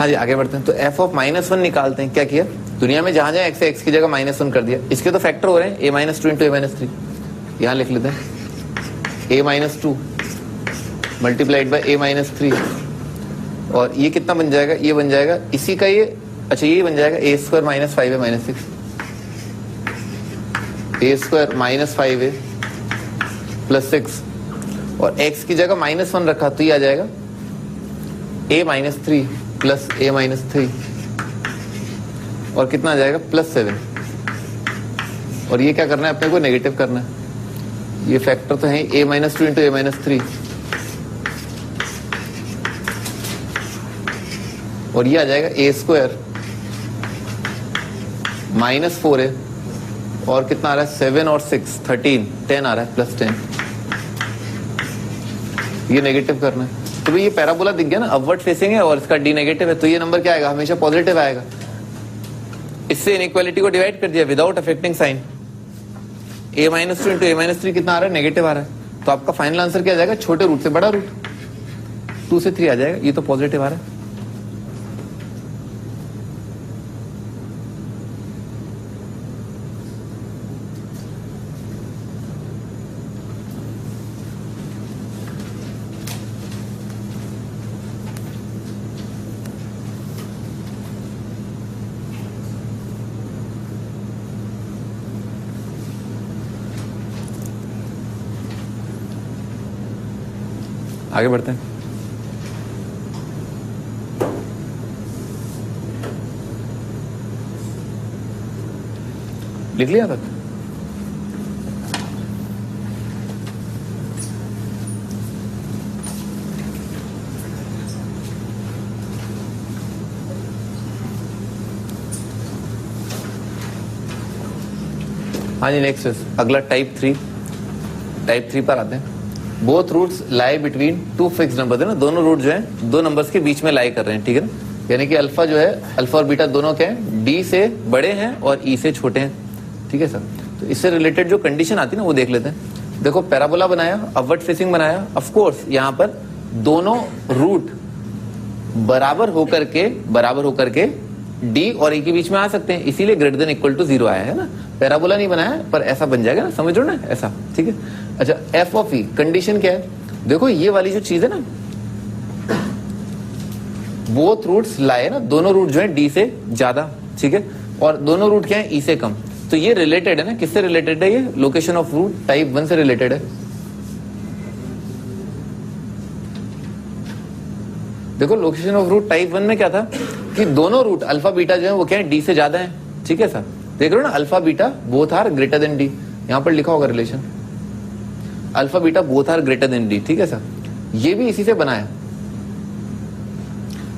हाँ जी आगे बढ़ते हैं। तो एफ ऑफ -1 निकालते हैं। क्या किया, दुनिया में जहां जहां एक्स है एक्स की जगह -1 कर दिया। इसके तो फैक्टर हो रहे हैं a - 2 इंटू a - 3। यहां लिख लेते हैं a - 2 मल्टीप्लाइड बाय a - 3। और ये कितना बन जाएगा, ये बन जाएगा इसी का ये, अच्छा ये बन जाएगा a² - 5a - 6, a² - 5a + 6। और x की जगह -1 रखा तो ये आ जाएगा a - 3 प्लस a - 3 और कितना आ जाएगा +7। और ये क्या करना है अपने को, नेगेटिव करना है। ये फैक्टर तो है a - 2 इंटू a - 3 और ये आ जाएगा a² - 4a और कितना आ रहा है 7 और 6 13 10 आ रहा है +10। ये नेगेटिव करना है। तो भाई ये पैराबोला दिख गया ना, अपवर्ड फेसिंग है और इसका डी नेगेटिव है, तो ये नंबर क्या आएगा, हमेशा पॉजिटिव आएगा। इससे इनइक्वालिटी को डिवाइड कर दिया without affecting sign. a - 2 into a - 3 कितना आ रहा है, नेगेटिव आ रहा है। तो आपका फाइनल आंसर क्या आ जाएगा, छोटे रूट से बड़ा रूट 2 से 3 आ जाएगा। ये तो पॉजिटिव आ रहा है। आगे बढ़ते हैं। लिख लिया तक? हाँ जी नेक्स्ट अगला टाइप 3 पर आते हैं। Both roots lie between 2 fix number है ना, दोनों रूट जो है 2 नंबर्स के बीच में लाई कर रहे हैं, ठीक है ना। यानी कि अल्फा जो है, अल्फा और बीटा दोनों क्या है, डी से बड़े हैं और ई से छोटे हैं, ठीक है सर। तो इससे रिलेटेड जो कंडीशन आती है ना वो देख लेते हैं। देखो पैराबोला बनाया, अपवर्ड फेसिंग बनाया, ऑफ कोर्स यहाँ पर दोनों रूट बराबर होकर के डी और ई के बीच में आ सकते हैं, इसीलिए ग्रेटर देन इक्वल टू 0 आया है ना। पैराबोला नहीं बनाया पर ऐसा बन जाएगा ना, समझ लो ना ऐसा, ठीक है। अच्छा एफ ऑफ ई कंडीशन क्या है, देखो ये वाली जो चीज है ना, बोथ रूट्स लाए ना, दोनों रूट जो है डी से ज्यादा, ठीक है, और दोनों रूट क्या है ई से कम। तो ये रिलेटेड है ना, किससे रिलेटेड है, ये लोकेशन ऑफ रूट टाइप 1 से रिलेटेड है। देखो लोकेशन ऑफ रूट टाइप 1 में क्या था कि दोनों रूट अल्फा बीटा जो है वो क्या है, डी से ज्यादा है, ठीक है सर। देख रहे हो ना, alpha beta both are greater than D, यहां पर लिखा होगा relation, alpha beta both are greater than D, ठीक है सर। ये भी इसी से बना है,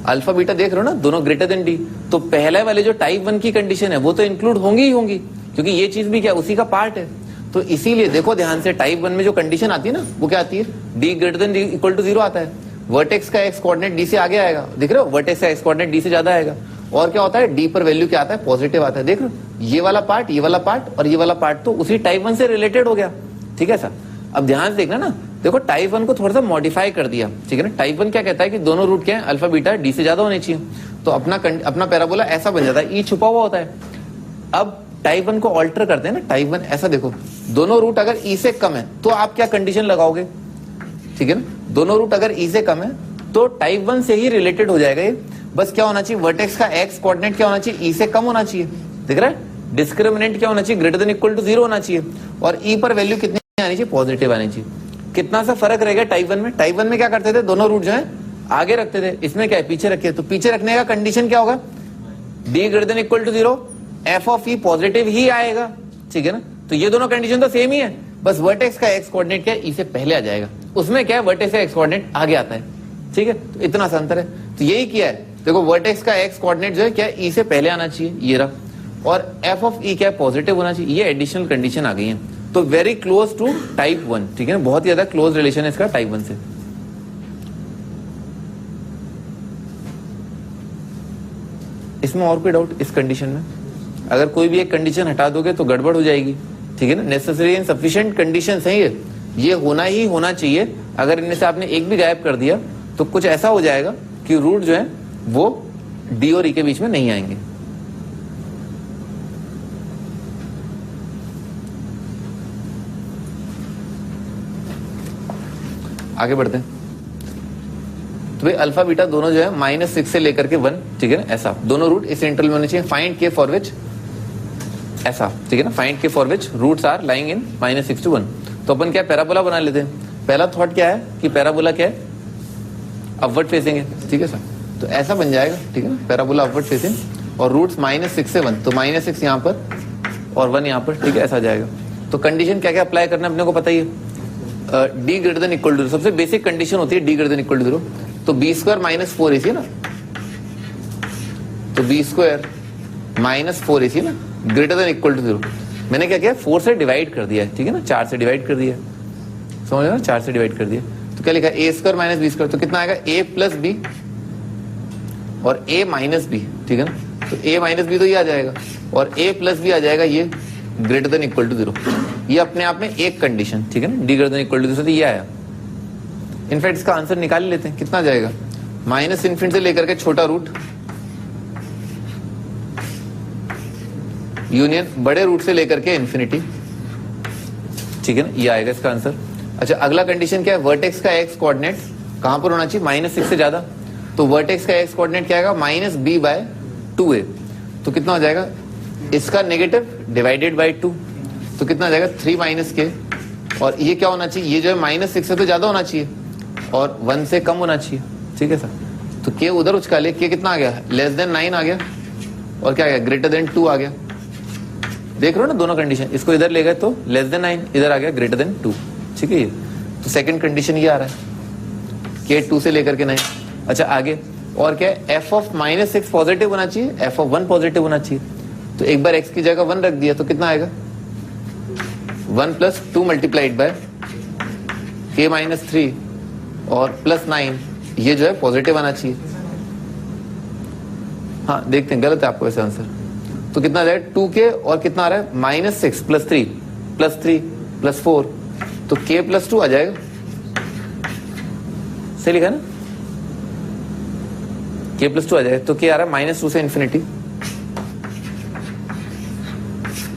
अल्फा बीटा देख रहे हो ना, दोनों ग्रेटर देन डी। तो पहले वाले जो टाइप 1 की कंडीशन है वो तो इंक्लूड होंगी ही होंगी, क्योंकि ये चीज भी क्या उसी का पार्ट है। तो इसीलिए देखो ध्यान से, टाइप 1 में जो कंडीशन आती है ना वो क्या आती है, D greater than D equal to 0 आता है। वर्टेक्स का एक्स कोऑर्डिनेट डी से आगे आएगा, देख रहे हो, वर्टेक्स का एक्स कोऑर्डिनेट डी से ज्यादा आएगा। और क्या होता है, डी पर वैल्यू क्या आता है, पॉजिटिव आता है। देख रहे हो, ये वाला पार्ट, ये वाला पार्ट और ये वाला पार्ट तो उसी टाइप 1 से रिलेटेड हो गया, ठीक है सर। अब ध्यान से देखना ना, देखो टाइप 1 को थोड़ा सा मॉडिफाई कर दिया, ठीक है ना। टाइप 1 क्या कहता है कि दोनों रूट क्या है, अल्फा बीटा डी से ज्यादा होने चाहिए। तो अपना पैराबोला ऐसा बन जाता है, ई छुपा हुआ होता है। अब टाइप 1 को ऑल्टर करते हैं ना, टाइप 1 ऐसा देखो, दोनों रूट अगर ई से कम है तो आप क्या कंडीशन लगाओगे, ठीक है ना। दोनों रूट अगर ई से कम है तो टाइप 1 से ही रिलेटेड हो जाएगा ये। बस क्या होना चाहिए, वर्टेक्स का एक्स कोऑर्डिनेट क्या होना चाहिए, ई से कम होना चाहिए, दिख रहा है। डिस्क्रिमिनेंट क्या होना चाहिए, ग्रेटर देन इक्वल टू 0 होना चाहिए। और ई पर वैल्यू कितनी आनी चाहिए, पॉजिटिव आनी चाहिए। कितना सा फर्क रहेगा टाइप 1 में, टाइप 1 में क्या करते थे, दोनों रूट जो है आगे रखते थे, इसमें क्या है पीछे रखे। तो पीछे रखने का कंडीशन क्या होगा, d greater than equal to 0, f of e positive ही आएगा, ठीक है ना। तो ये दोनों कंडीशन तो सेम ही है, बस वर्टेक्स का एक्स कोऑर्डिनेट क्या है, ई से पहले आ जाएगा। उसमें क्या है, वर्टेक्स का एक्स कोऑर्डिनेट आगे आता है, ठीक है। तो इतना सा अंतर है। तो यही किया है, देखो वर्टेक्स का एक्स कोऑर्डिनेट जो है क्या है, ई से पहले आना चाहिए, ये रहा। और एफ ऑफ ई क्या है, पॉजिटिव होना चाहिए। ये एडिशनल कंडीशन आ गई है। तो वेरी क्लोज टू टाइप 1, ठीक है ना, बहुत ही ज्यादा क्लोज रिलेशन है इसका टाइप 1 से। इसमें और कोई डाउट इस कंडीशन में, अगर कोई भी एक कंडीशन हटा दोगे तो गड़बड़ हो जाएगी, ठीक है ना। नेसेसरी एंड सफिशिएंट कंडीशन है ये होना ही होना चाहिए। अगर इनमें से आपने एक भी गायब कर दिया तो कुछ ऐसा हो जाएगा कि रूट जो है वो डी और ई के बीच में नहीं आएंगे। आगे बढ़ते हैं। तो भाई अल्फा बीटा दोनों जो है -6 से लेकर के 1, ठीक है ना, ऐसा दोनों रूट इस इंटरवल में होने चाहिए। फाइंड के फॉर विच, ऐसा, ठीक है ना, find K for which roots are lying in -6 to 1। तो अपन क्या पैराबोला बना लेते हैं। पहला थॉट क्या है कि पैराबोला क्या है, अपवर्ड फेसिंग है, ठीक है सर। तो ऐसा बन जाएगा, ठीक है ना, पैराबोला अपवर्ड फेसिंग और रूट्स -6 से 1, तो -6 यहाँ पर और 1 यहाँ पर, ठीक है, ऐसा जाएगा। तो कंडीशन क्या क्या अप्लाई करना है अपने को पता ही है। D greater than equal to 0 सबसे बेसिक कंडीशन होती है, D greater than equal to 0। तो बी स्क्वायर -4 AC ना, तो बी स्क्वायर -4 AC ना ग्रेटर देन इक्वल टू 0। मैंने क्या किया, 4 से डिवाइड कर दिया, ठीक है ना, 4 से डिवाइड कर दिया, समझ ना, 4 से डिवाइड कर दिया। तो क्या लिखा, ए स्क्वायर माइनस बी स्क्वायर, तो कितना आएगा, ए प्लस बी और ए माइनस बी, ठीक है ना। तो ए माइनस बी तो ये आ जाएगा और ए प्लस बी आ जाएगा ये ग्रेटर देन इक्वल टू 0। ये अपने आप में एक कंडीशन, ठीक है ना, D greater than equal to 0 तो ये आया। इनफैक्ट इसका आंसर निकाल लेते हैं, कितना जाएगा, -∞ से लेकर के छोटा रूट यूनियन बड़े रूट से लेकर के इन्फिनिटी, ठीक है ना, ये आएगा इसका आंसर। अच्छा अगला कंडीशन क्या है, वर्टेक्स का एक्स कोऑर्डिनेट कहां पर होना चाहिए, -6 से ज्यादा। तो वर्टेक्स का एक्स कोऑर्डिनेट क्या आएगा, -b/2a। तो कितना हो जाएगा, इसका नेगेटिव डिवाइडेड बाय 2, तो कितना आ जाएगा 3 - k। और ये क्या होना चाहिए, ये जो है -6 से तो ज्यादा होना चाहिए और 1 से कम होना चाहिए, ठीक है सर। तो k उधर उचकाले, k कितना आ गया, <9 आ गया और क्या आ गया, ग्रेटर देन 2 आ गया। देख रहे हो ना दोनों कंडीशन, इसको इधर ले गए तो <9, इधर आ गया ग्रेटर देन 2, ठीक है। ये तो सेकंड कंडीशन ये आ रहा है, k 2 से लेकर के 9। अच्छा आगे और क्या है, f ऑफ -6 पॉजिटिव होना चाहिए, f ऑफ 1 पॉजिटिव होना चाहिए। तो एक बार x की जगह 1 रख दिया तो कितना आएगा, 1 + 2 मल्टीप्लाइड बाय k - 3 और +9, ये जो है पॉजिटिव आना चाहिए। हाँ देखते हैं, गलत है आपको ऐसा आंसर। तो कितना आ जाएगा 2k और कितना आ रहा है, -6 + 3 + 4, तो k + 2 आ जाएगा, सही लिखा ना, k + 2 आ जाएगा। तो k आ रहा है -2 से इन्फिनिटी।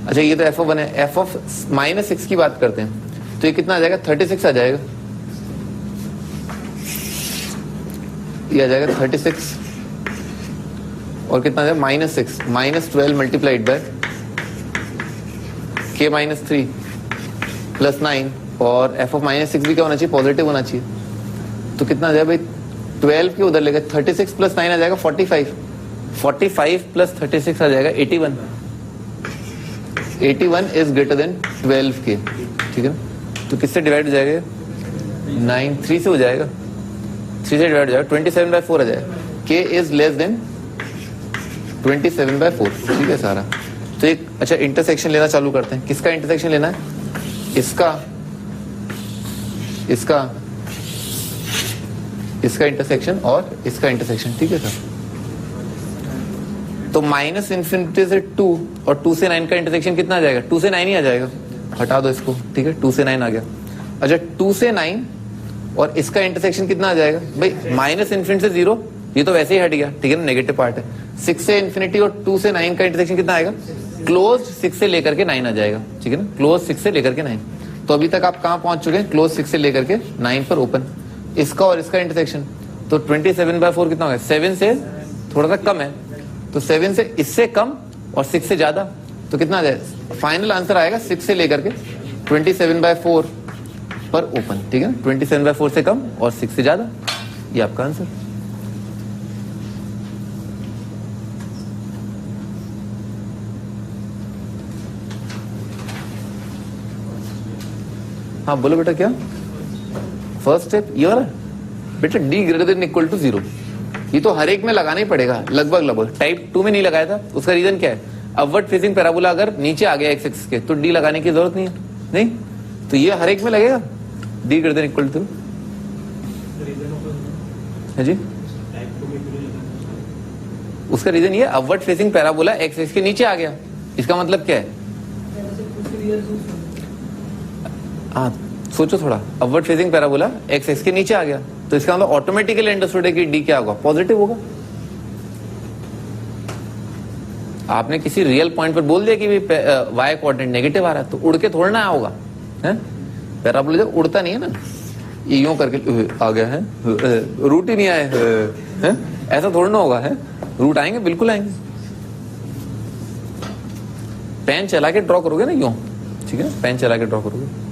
अच्छा ये तो f ऑफ 1 है, f ऑफ -6 की बात करते हैं, तो ये कितना आ जाएगा, 36 आ जाएगा, ये आ जाएगा 36 और कितना आ जाएगा, -6 -12 मल्टीप्लाइड बाय k - 3 + 9 और f ऑफ -6 भी क्या होना चाहिए, पॉजिटिव होना चाहिए। तो कितना आ जाएगा भाई, 12 के उधर लेगा, 36 + 9 आ जाएगा 45, 45 + 36 आ जाएगा 81। 81 इज ग्रेटर देन 12k, ठीक है ना। तो किससे डिवाइड हो जाएगा, 9 3 से हो जाएगा, 3 से डिवाइड हो जाएगा, 27/4 आ जाएगा। k इज लेस देन 27/4, ठीक है सारा। तो एक अच्छा इंटरसेक्शन लेना चालू करते हैं। किसका इंटरसेक्शन लेना है, इसका इसका इसका इंटरसेक्शन और इसका इंटरसेक्शन, ठीक है सर। तो -∞ से 2 और 2 से 9 का इंटरसेक्शन कितना आ जाएगा, 2 से 9 ही आ जाएगा, हटा दो इसको, ठीक है, 2 से 9 आ गया। अच्छा 2 से 9 और इसका इंटरसेक्शन कितना आ जाएगा भाई, -∞ से 0, ये तो वैसे ही हट गया, ठीक है ना, नेगेटिव पार्ट है। 6 से इन्फिनिटी और 2 से 9 का इंटरसेक्शन कितना आएगा, क्लोज 6 से लेकर के 9 आ जाएगा, ठीक है ना, क्लोज 6 से लेकर के 9। तो अभी तक आप कहां पहुंच चुके हैं, क्लोज 6 से लेकर के 9 पर ओपन। इसका और इसका इंटरसेक्शन, तो 27/4 कितना होगा, 7 से थोड़ा सा कम है, तो 7 से इससे कम और 6 से ज्यादा, तो कितना आ जाएगा, फाइनल आंसर आएगा 6 से लेकर के 27/4 पर ओपन, ठीक है ना, 27/4 से कम और 6 से ज्यादा, ये आपका आंसर। हाँ बोलो बेटा, क्या फर्स्ट स्टेप ये वाला बेटा, D greater than equal to 0, ये तो हर एक में लगाना ही पड़ेगा लगभग। टाइप 2 में नहीं लगाया था, उसका रीजन क्या है, अपवर्ड फेसिंग पैराबोला अगर नीचे आ गया x एक्सिस के तो डी लगाने की जरूरत नहीं है, नहीं तो ये हर एक में लगेगा, D greater than equal to है जी। उसका रीजन ये upward facing parabola x axis के नीचे आ गया, इसका मतलब क्या है, हाँ सोचो थोड़ा, upward facing parabola x axis के नीचे आ गया, तो इसका मतलब ऑटोमेटिकली अंडरस्टूड है कि डी क्या होगा, पॉजिटिव होगा। आपने किसी रियल पॉइंट पर बोल दिया कि वाई कोऑर्डिनेट नेगेटिव आ रहा है, तो उड़ के थोड़ा ना होगा है। पैराबोला जब उड़ता नहीं है ना, ये यूं करके आ गया है, रूट ही नहीं आए है, ऐसा थोड़ा ना होगा है। रूट आएंगे, बिल्कुल आएंगे। पेन चला के ड्रॉ करोगे ना यूं, ठीक है, पेन चला के ड्रॉ करोगे।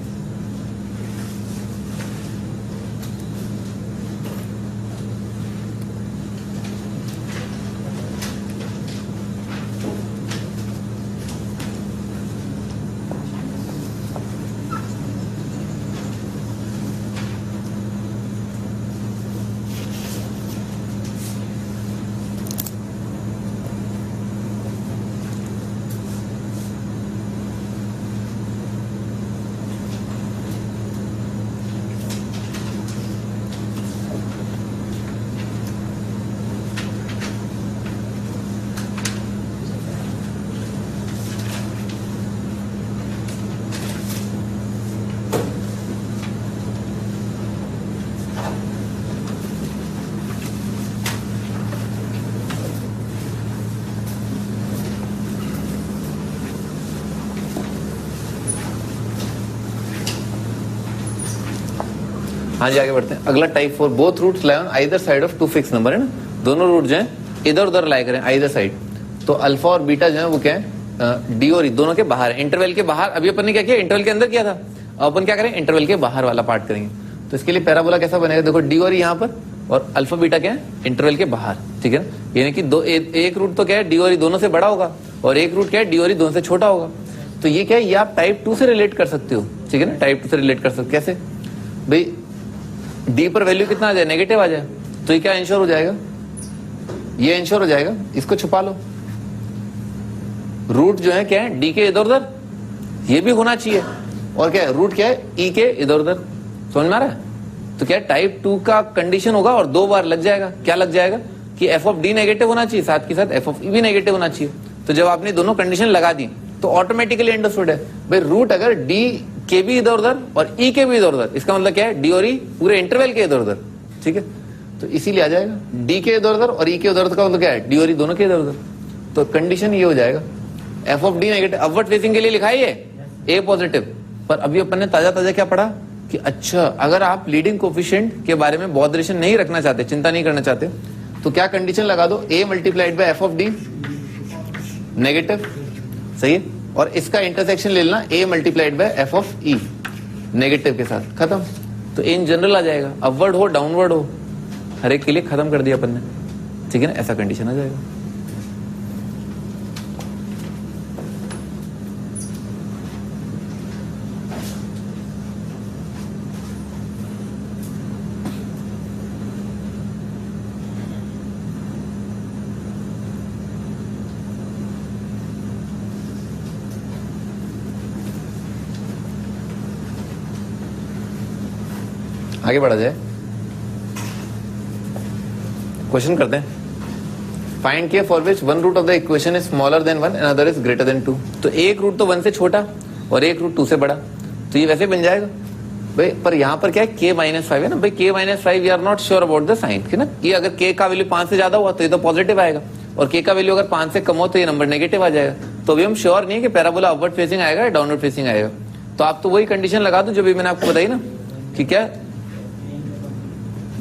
हाँ जी, आगे बढ़ते हैं। अगला type 4, both roots lie on either side of two fix number है ना, दोनों रूट जो है इधर उधर लाई करें आइदर साइड। तो अल्फा और बीटा जो है वो क्या है, डी और ई दोनों के बाहर है, इंटरवल के बाहर। अभी अपन ने क्या किया, इंटरवल के अंदर किया था, अब अपन क्या करें, इंटरवल के बाहर वाला पार्ट करेंगे। तो इसके लिए पैराबोला कैसा बनेगा, देखो डी और ई यहाँ पर, और अल्फा बीटा क्या है, इंटरवल के बाहर, ठीक है। यानी कि एक रूट तो क्या है, डी और ई दोनों से बड़ा होगा, और एक रूट क्या है, डी और ई दोनों से छोटा होगा। तो ये क्या है, ये आप टाइप 2 से रिलेट कर सकते हो, ठीक है ना, टाइप 2 से रिलेट कर सकते। कैसे भाई, डी पर वैल्यू कितना आ जाए, नेगेटिव आ जाए, तो ये क्या इंश्योर हो जाएगा, ये इंश्योर हो जाएगा। इसको छुपा लो, रूट जो है क्या है, डी के इधर उधर, ये भी होना चाहिए। और क्या है, रूट क्या है, ई के इधर उधर। समझ में आ रहा है। तो क्या टाइप 2 का कंडीशन होगा और 2 बार लग जाएगा। क्या लग जाएगा कि एफ ऑफ डी नेगेटिव होना चाहिए, साथ के साथ एफ ऑफ ई भी नेगेटिव होना चाहिए। तो जब आपने दोनों कंडीशन लगा दी तो ऑटोमेटिकली अंडरस्टूड है भाई, रूट अगर डी के भी इधर उधर और ई के भी इधर उधर, इसका मतलब क्या है, डी और ई पूरे इंटरवल के इधर उधर, ठीक है। तो इसीलिए आ जाएगा डी के इधर उधर और ई के उधर का मतलब क्या है, डी और ई दोनों के इधर उधर। तो कंडीशन ये हो जाएगा, f of d negative upward facing के लिए लिखा है ए पॉजिटिव। पर अभी अपन ने ताजा ताजा क्या पढ़ा कि अच्छा, अगर आप लीडिंग कोफिशिएंट के बारे में बहुत रिलेशन नहीं रखना चाहते, चिंता नहीं करना चाहते, तो क्या कंडीशन लगा दो, a multiplied by f of d negative, सही है। और इसका इंटरसेक्शन ले लेना, a multiplied by f of e negative के साथ, खत्म। तो इन जनरल आ जाएगा, अपवर्ड हो डाउनवर्ड हो, हर एक के लिए खत्म कर दिया अपन ने, ठीक है ना, ऐसा कंडीशन आ जाएगा। आगे बढ़ा जाए, क्वेश्चन करते हैं। फाइंड किया for which one root of the equation is smaller than 1 and other is greater than 2। तो एक रूट तो 1 से छोटा और एक रूट 2 से बड़ा, तो ये वैसे बन जाएगा भाई। पर यहाँ पर क्या है, k -5 है ना भाई, k -5 we are not sure about the sign, है ना। ये अगर k का वैल्यू 5 से ज्यादा हुआ तो ये तो पॉजिटिव आएगा, और k का वैल्यू अगर 5 से कम हो तो ये नंबर नेगेटिव आ जाएगा। तो अभी हम श्योर नहीं है कि पैराबोला अपवर्ड फेसिंग आएगा या डाउनवर्ड फेसिंग आएगा। तो आप तो वही कंडीशन लगा दो जो भी मैंने आपको बताई ना, कि क्या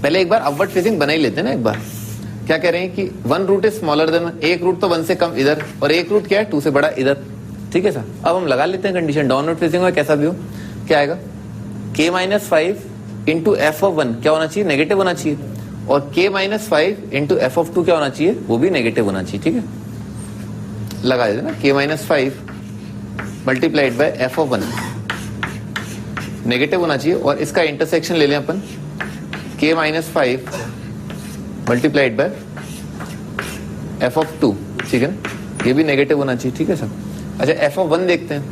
पहले एक बार अपवर्ड फेसिंग बना ही लेते हैं ना। एक बार क्या कह रहे हैं कि one root is smaller than, एक रूट तो 1 से कम इधर, और एक रूट क्या है 2 से बड़ा इधर, ठीक है सर। अब हम लगा लेते हैं कंडीशन, डाउनवर्ड फेसिंग में कैसा भी हो, क्या आएगा, k -5 इंटू एफ ऑफ 1 क्या होना चाहिए, नेगेटिव होना चाहिए, और k -5 इंटू एफ ऑफ 2 क्या होना चाहिए, वो भी नेगेटिव होना चाहिए, ठीक है। लगा देते ना, k -5 multiplied by f of 1 negative होना चाहिए, और इसका इंटरसेक्शन ले लें अपन, k -5 multiplied by f of 2, ठीक है ना, ये भी नेगेटिव होना चाहिए, ठीक है सर। अच्छा, एफ ऑफ 1 देखते हैं,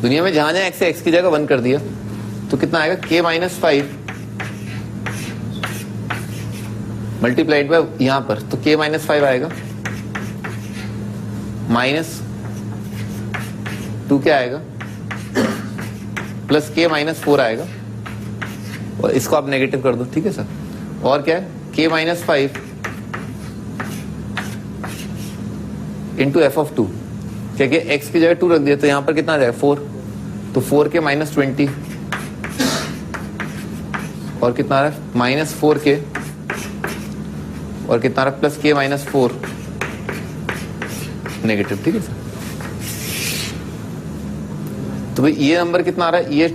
दुनिया में जहां जहां x से x की जगह 1 कर दिया तो कितना आएगा, k -5 मल्टीप्लाइड बाय यहां पर, तो k -5 आएगा, -2 क्या आएगा, प्लस k -4 आएगा, और इसको आप नेगेटिव कर दो, ठीक है सर। और क्या है, k -5 इंटू एफ ऑफ 2, क्या कि x की जगह 2 रख दिया तो यहाँ पर कितना आ जाएगा 4, तो 4 के माइनस 20 और कितना आ रहा है माइनस 4 के और कितना आ रहा है प्लस के माइनस 4 नेगेटिव। ठीक है सर, तो भाई ये नंबर कितना आ रहा है, ये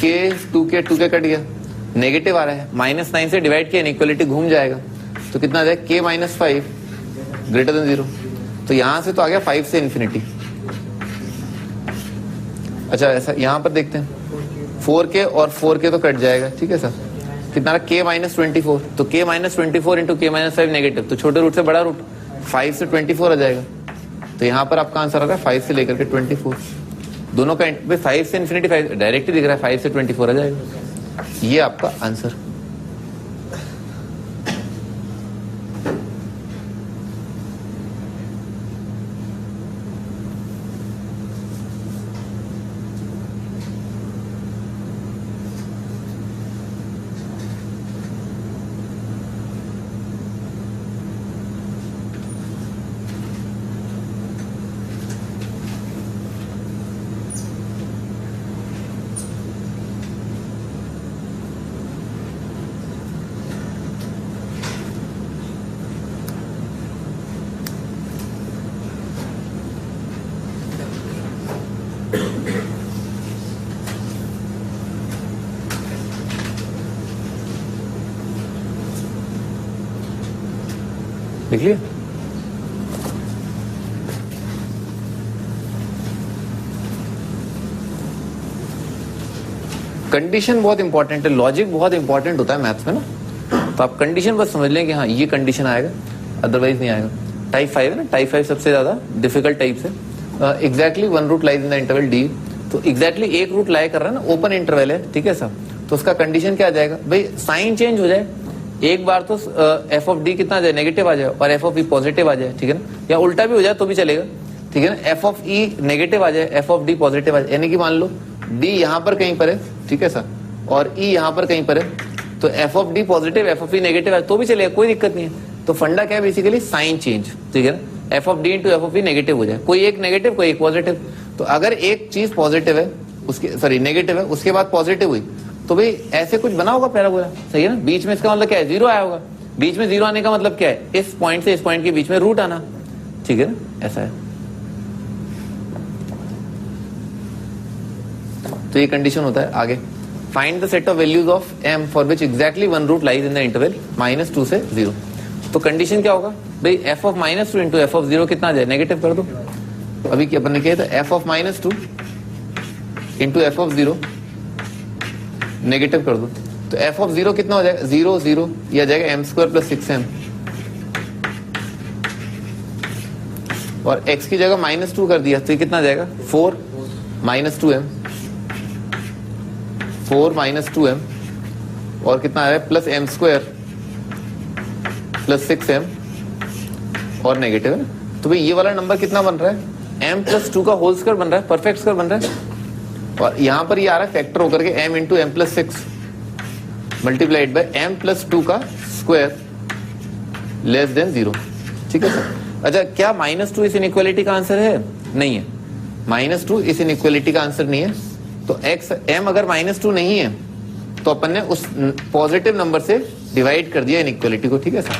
के 2 के कट गया, नेगेटिव आ रहा है, -9 से डिवाइड किया इनइक्वालिटी घूम जाएगा, तो कितना आ जाएगा के माइनस 5 ग्रेटर देन 0। तो यहां से तो आ गया 5 से इन्फिनिटी। अच्छा ऐसा यहां पर देखते हैं 4k और 4k तो कट जाएगा। ठीक है सर, कितना k माइनस 24, तो k माइनस 24 इंटू के माइनस 5 नेगेटिव, तो छोटे रूट से बड़ा रूट 5 से 24 आ जाएगा। तो यहाँ पर आपका आंसर आ रहा है 5 से लेकर के 24, दोनों का 5 से इन्फिनिटी 5 डायरेक्ट ही दिख रहा है, 5 से 24 आ जाएगा। ये आपका आंसर। देख लिया, कंडीशन बहुत इंपॉर्टेंट है, लॉजिक बहुत इंपॉर्टेंट होता है मैथ्स में ना, तो आप कंडीशन बस समझ लें कि हाँ ये कंडीशन आएगा, अदरवाइज नहीं आएगा। टाइप 5 है ना, टाइप 5 सबसे ज्यादा डिफिकल्ट टाइप है। Exactly one root lies in the interval D, तो एग्जैक्टली एक रूट लाई कर रहा है ना, ओपन इंटरवल है। ठीक है सर, तो उसका कंडीशन क्या आ जाएगा भाई, साइन चेंज हो जाए एक बार तो एफ ऑफ डी कितना आ जाए नेगेटिव आ जाए और एफ ऑफ ई पॉजिटिव आ जाए। ठीक है ना, या उल्टा भी हो जाए तो भी चलेगा। ठीक है ना, एफ ऑफ ई नेगेटिव आ जाए, एफ ऑफ डी पॉजिटिव आ जाए, यानी कि मान लो डी यहाँ पर कहीं पर है, ठीक है सर, और ई यहाँ पर कहीं पर है, तो F of d positive f of e negative है तो भी चलेगा, कोई दिक्कत नहीं है। तो फंडा क्या है बेसिकली, साइन चेंज। ठीक है ना, f of d into F of e negative हो जाए, कोई एक नेगेटिव कोई एक पॉजिटिव। तो अगर एक चीज पॉजिटिव है उसके सॉरी नेगेटिव है उसके बाद पॉजिटिव हुई तो भाई ऐसे कुछ बना होगा पैराबोला, सही है ना। बीच में इसका मतलब क्या है, जीरो आया होगा। बीच में जीरो आने का मतलब क्या है, इस पॉइंट से इस पॉइंट के बीच में रूट आना। ठीक है ना, ऐसा है। तो ये कंडीशन होता है। आगे find the set of values of M for which exactly one root lies in the interval -2 से 0। तो कंडीशन क्या होगा भाई, F of -2 into F of 0 कितना आ जाए, नेगेटिव कर दो। अभी क्या अपन ने किया था, F of -2 into F of 0 negative कर दो, तो एफ ऑफ 0 कितना हो जाएगा, 0 0, यह आ जाएगा m² + 6m, और x की जगह -2 कर दिया तो ये कितना आ जाएगा, 4 -2m, 4 -2m, और कितना आ रहा है +m² + 6m, और नेगेटिव है ना। तो भाई ये वाला नंबर कितना बन रहा है, m + 2 का होल स्क्वायर बन रहा है, परफेक्ट स्क्वायर बन रहा है, और यहां पर ये आ रहा है फैक्टर होकर के m into m + 6 multiplied by m + 2 का स्क्वायर लेस देन 0। ठीक है सर। अच्छा, क्या -2 इस इनइक्वालिटी का आंसर है, नहीं है, -2 इस इनइक्वालिटी का आंसर नहीं है। तो x m अगर -2 नहीं है तो अपन ने उस पॉजिटिव नंबर से डिवाइड कर दिया इनइक्वालिटी को। ठीक है सर।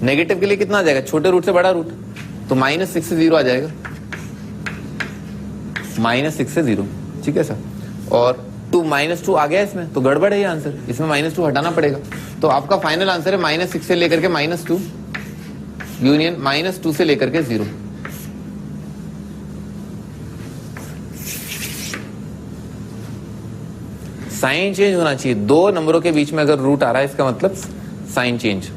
नेगेटिव के लिए कितना आ जाएगा, छोटे रूट से बड़ा रूट, तो -6 से 0 आ जाएगा, -6 से 0। ठीक है सर। और -2 आ गया इसमें, तो गड़बड़ है ये आंसर, इसमें -2 हटाना पड़ेगा। तो आपका फाइनल आंसर है -6 से लेकर के -2 यूनियन -2 से लेकर के 0। साइन चेंज होना चाहिए, दो नंबरों के बीच में अगर रूट आ रहा है इसका मतलब साइन चेंज।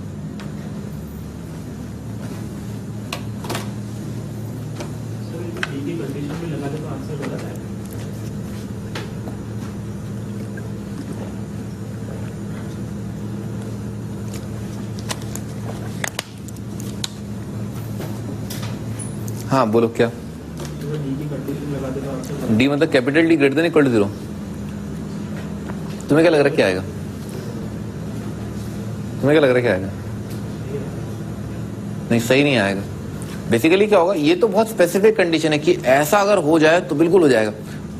हाँ बोलो क्या, डी मतलब capital D greater than equal to 0। तुम्हें क्या लग रहा है क्या आएगा, तुम्हें क्या लग रहा है क्या आएगा, नहीं सही नहीं आएगा। बेसिकली क्या होगा, ये तो बहुत स्पेसिफिक कंडीशन है कि ऐसा अगर हो जाए तो बिल्कुल हो जाएगा।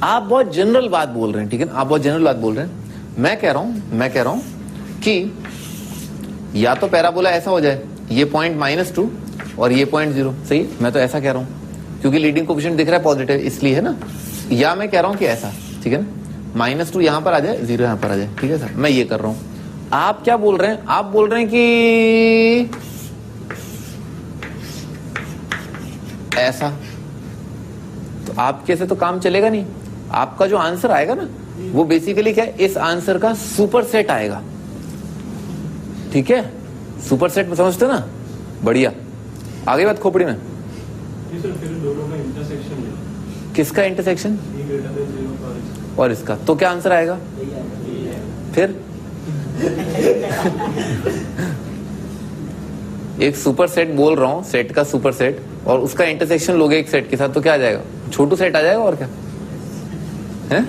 आप बहुत जनरल बात बोल रहे हैं, ठीक है ना, आप बहुत जनरल बात बोल रहे हैं। मैं कह रहा हूं कि या तो पैराबोला ऐसा हो जाए, ये पॉइंट -2 और ये पॉइंट 0, सही। मैं तो ऐसा कह रहा हूं क्योंकि लीडिंग कोएफिशिएंट दिख रहा है पॉजिटिव, इसलिए है ना। या मैं कह रहा हूं कि ऐसा, ठीक है ना, -2 यहां पर आ जाए, 0 यहां पर आ जाए, ठीक है सर, मैं ये कर रहा हूं। आप क्या बोल रहे हैं, आप बोल रहे हैं कि ऐसा, तो आपके से तो काम चलेगा नहीं। आपका जो आंसर आएगा ना वो बेसिकली क्या है, इस आंसर का सुपर सेट आएगा, ठीक है। सुपर सेट में समझते ना, बढ़िया। आगे बात खोपड़ी में किसका इंटरसेक्शन और इसका, तो क्या आंसर आएगा फिर एक सुपर सेट बोल रहा हूं, सेट का सुपर सेट, और उसका इंटरसेक्शन लोगे एक सेट के साथ, तो क्या आ जाएगा, छोटू सेट आ जाएगा, और क्या है।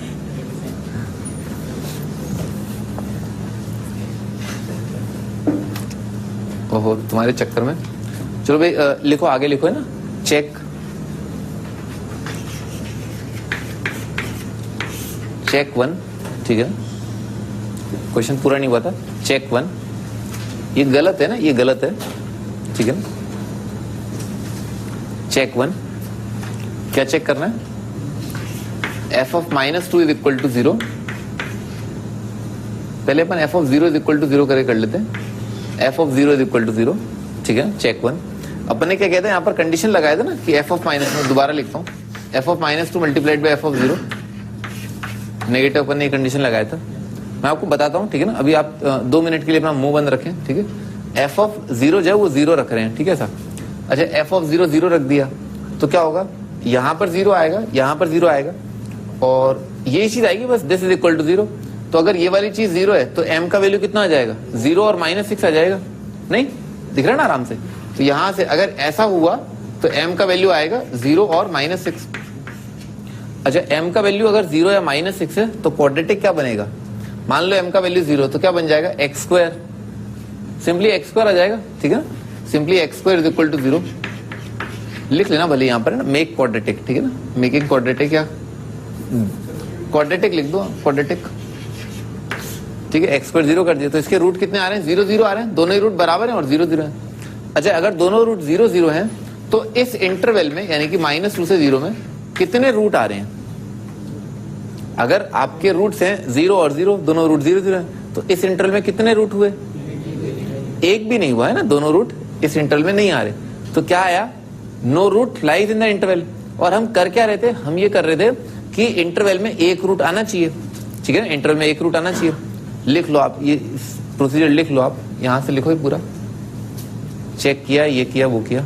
ओहो, तुम्हारे चक्कर में। चलो भाई लिखो, आगे लिखो, है ना, चेक 1, ठीक है। क्वेश्चन पूरा नहीं हुआ था, चेक 1, ये गलत है ना, ये गलत है, ठीक है ना। चेक 1, क्या चेक करना है, f of -2 is equal to 0। पहले अपन f of 0 is equal to 0 कर लेते हैं, f of 0 is equal to 0, ठीक है। चेक 1, अपन ने क्या कहते हैं, यहाँ पर कंडीशन लगाया था ना कि f of -2, दोबारा लिखता हूँ, f of -2 multiplied by f of 0, negative अपन ने कंडीशन लगाया था। मैं आपको बताता हूँ, ठीक है ना। अभी आप 2 मिनट के लिए अपना मुंह बंद रखें, ठीक है। f of 0 जो है वो 0 रख रहे हैं, ठीक है सर। अच्छा, f of 0 0 रख दिया तो क्या होगा, यहाँ पर 0 आएगा, यहाँ पर 0 आएगा, और ये चीज आएगी बस, दिस इज इक्वल टू 0। तो अगर ये वाली चीज 0 है तो m का वैल्यू कितना आ जाएगा, 0 और -6 आ जाएगा, नहीं दिख रहा है ना आराम से। तो यहां से अगर ऐसा हुआ तो m का वैल्यू आएगा 0 और -6। अच्छा, m का वैल्यू अगर 0 या -6 है तो क्वाड्रेटिक क्या बनेगा, मान लो m का वैल्यू 0 तो क्या बन जाएगा, x², सिंपली x² आ जाएगा, ठीक है ना। Simply x² is equal to 0 लिख लेना भले यहाँ पर, है ना, मेक क्वाड्रेटिक, ठीक है ना, मेकिंग क्वाड्रेटिक, या क्वाड्रेटिक लिख दो, क्वाड्रेटिक, ठीक है। x² 0 कर दिया तो इसके रूट कितने आ रहे हैं, 0 0 आ रहे हैं, दोनों ही रूट बराबर हैं और 0 0 है। अच्छा, अगर दोनों रूट 0 0 हैं तो इस इंटरवल में यानी कि -2 से 0 में कितने रूट आ रहे हैं। अगर आपके रूट्स हैं 0 और 0, दोनों रूट 0 0 हैं, तो इस इंटरवल में कितने रूट हुए, एक भी नहीं हुआ, है ना, दोनों रूट इस इंटरवल में नहीं आ रहे। तो क्या आया, no root lies in the interval. और हम कर क्या रहे थे, हम ये कर रहे थे कि इंटरवल में एक रूट आना चाहिए, ठीक है ना, इंटरवल में एक रूट आना चाहिए। लिख लो आप, ये प्रोसीजर लिख लो आप, यहां से लिखो पूरा, चेक किया, ये किया, वो किया।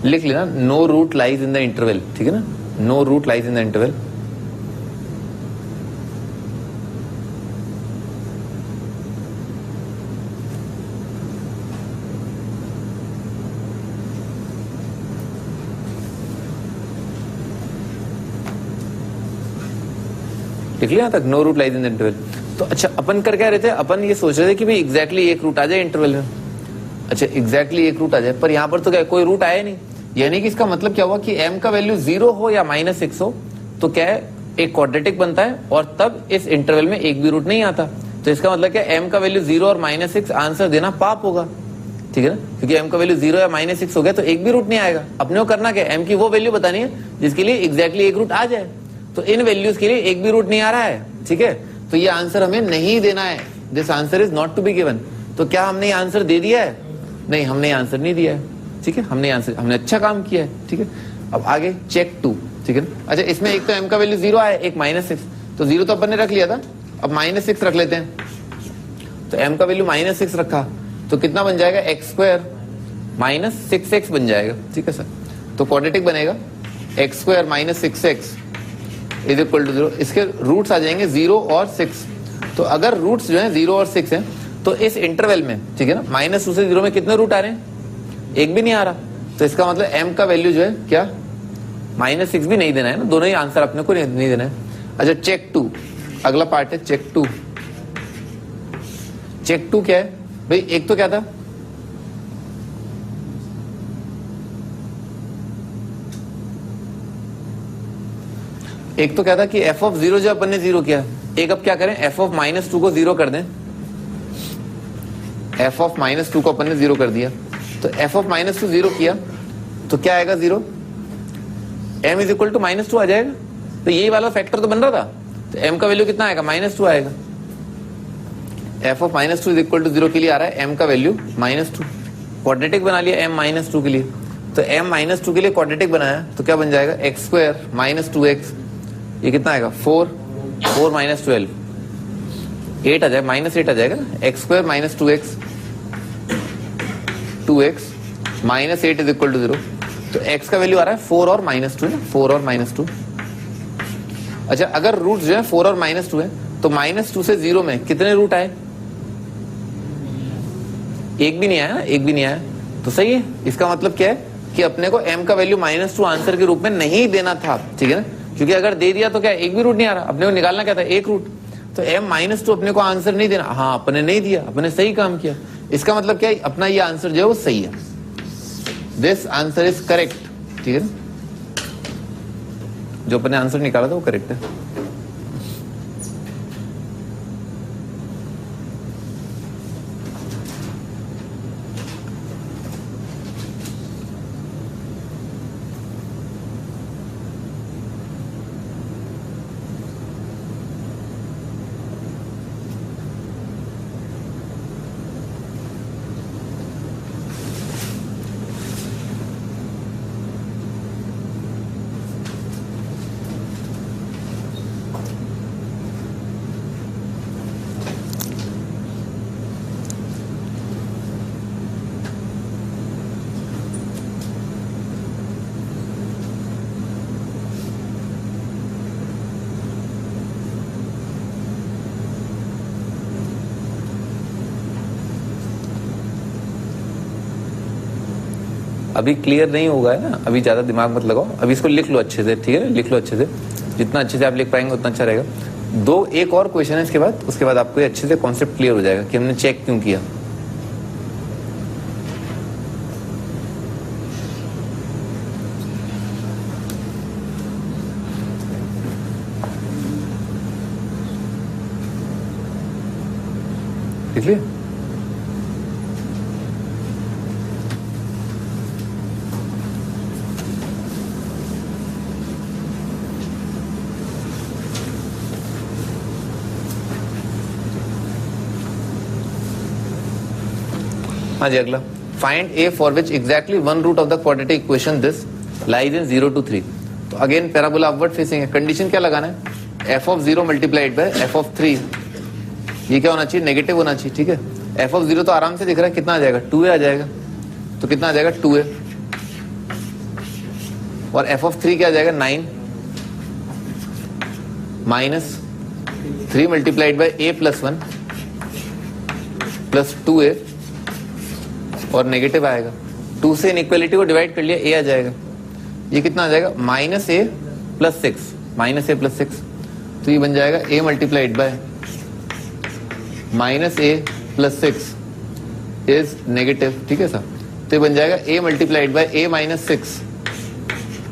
लिख लेना, no root lies in the interval, ठीक है ना, no root lies in the interval. लिख लिया तक, no root lies in the interval. तो अच्छा, अपन कर क्या रहे थे, अपन ये सोच रहे थे कि भाई एग्जैक्टली एक रूट आ जाए इंटरवल में। अच्छा, एग्जैक्टली एक रूट आ जाए, पर यहाँ पर तो क्या कोई रूट आया नहीं, यानी कि इसका मतलब क्या हुआ कि m का वैल्यू 0 हो या -6 हो तो क्या है, एक क्वाड्रेटिक बनता है, और तब इस इंटरवल में एक भी रूट नहीं आता। तो इसका मतलब क्या, m का वैल्यू 0 और -6 आंसर देना पाप होगा, ठीक है ना, क्योंकि m का वैल्यू 0 या -6 हो गया तो एक भी रूट नहीं आएगा। अपने को करना क्या, m की वो वैल्यू बतानी है जिसके लिए एग्जैक्टली एक रूट आ जाए। तो इन वैल्यूज के लिए एक भी रूट नहीं आ रहा है, ठीक है, तो ये आंसर हमें नहीं देना है, this answer is not to be given. तो क्या हमने आंसर दे दिया है, नहीं हमने आंसर नहीं दिया है, ठीक है, हमने अच्छा काम किया है, ठीक है। अब आगे चेक 2, ठीक है। अच्छा, इसमें एक तो m का वैल्यू 0 आया, एक -6, तो 0 तो अपन ने रख लिया था, अब -6 रख लेते हैं। तो m का वैल्यू -6 रखा तो कितना बन जाएगा, x² -6x बन जाएगा, ठीक है सर। तो क्वाड्रेटिक बनेगा x² -6x is equal to 0। इसके रूट्स आ जाएंगे 0 और 6। तो अगर रूट्स जो है 0 और 6 हैं तो इस इंटरवल में, ठीक है ना, -2 से 0 में कितने रूट आ रहे हैं, एक भी नहीं आ रहा। तो इसका मतलब m का वैल्यू जो है क्या -6 भी नहीं देना है ना, दोनों ही आंसर अपने को नहीं देना है। अच्छा चेक 2, अगला पार्ट है चेक 2। चेक 2 क्या है भाई, एक तो क्या था कि f ऑफ 0 जो अपन ने 0 किया, एक अब क्या करें f ऑफ -2 को 0 कर दें। f ऑफ -2 को अपन ने 0 कर दिया, तो f ऑफ -2 0 किया तो क्या आएगा 0, m इज इक्वल टू -2 आ जाएगा। तो यही वाला फैक्टर तो बन रहा था, तो m का वैल्यू कितना आएगा -2 आएगा। f of -2 is equal to 0 के लिए आ रहा है m का वैल्यू -2। क्वाड्रेटिक बना लिया m -2 के लिए, तो m -2 के लिए क्वाड्रेटिक बनाया तो क्या बन जाएगा x² -2x, ये कितना आएगा 4 -12 8 आ जाएगा, -8 आ जाएगा, x² -2x 2x -8 is equal to 0। तो x का वैल्यू आ रहा है 4 और -2 है, 4 और -2। अच्छा अगर रूट जो है 4 और -2 है तो -2 से 0 में कितने रूट आए, एक भी नहीं आया, एक भी नहीं आया, तो सही है। इसका मतलब क्या है कि अपने को m का वैल्यू -2 आंसर के रूप में नहीं देना था, ठीक है ना, क्योंकि अगर दे दिया तो क्या एक भी रूट नहीं आ रहा, अपने को निकालना क्या था एक रूट, तो m -2 अपने को आंसर नहीं देना। हाँ अपने नहीं दिया, अपने सही काम किया, इसका मतलब क्या है अपना ये आंसर जो है वो सही है, दिस आंसर इज करेक्ट, ठीक है ना, जो अपने आंसर निकाला था वो करेक्ट है। अभी क्लियर नहीं होगा है ना, अभी ज्यादा दिमाग मत लगाओ, अभी इसको लिख लो अच्छे से, ठीक है ना, लिख लो अच्छे से, जितना अच्छे से आप लिख पाएंगे उतना अच्छा रहेगा। एक और क्वेश्चन है इसके बाद, उसके बाद आपको अच्छे से कॉन्सेप्ट क्लियर हो जाएगा कि हमने चेक क्यों किया। लिख लिया? हाँ जी अगला, find A for which exactly one root of the quadratic equation this lies in 0 to 3। तो अगेन पैराबोला अपवर्ड फेसिंग है, कंडीशन क्या लगाना है, f of 0 multiplied by f of 3, ये क्या होना चाहिए नेगेटिव होना चाहिए, ठीक है। f ऑफ 0 तो आराम से दिख रहा है, कितना आ जाएगा 2a आ जाएगा, तो कितना आ जाएगा 2a, और f ऑफ 3 क्या आ जाएगा 9 minus 3 multiplied by a plus 1 plus 2a और नेगेटिव आएगा, 2 से इनइक्वालिटी को डिवाइड कर लिया, a आ जाएगा, ये कितना आ जाएगा -a प्लस 6, तो ये बन जाएगा a multiplied by -a plus 6 is negative, ठीक है सर, तो ये बन जाएगा a multiplied by a minus 6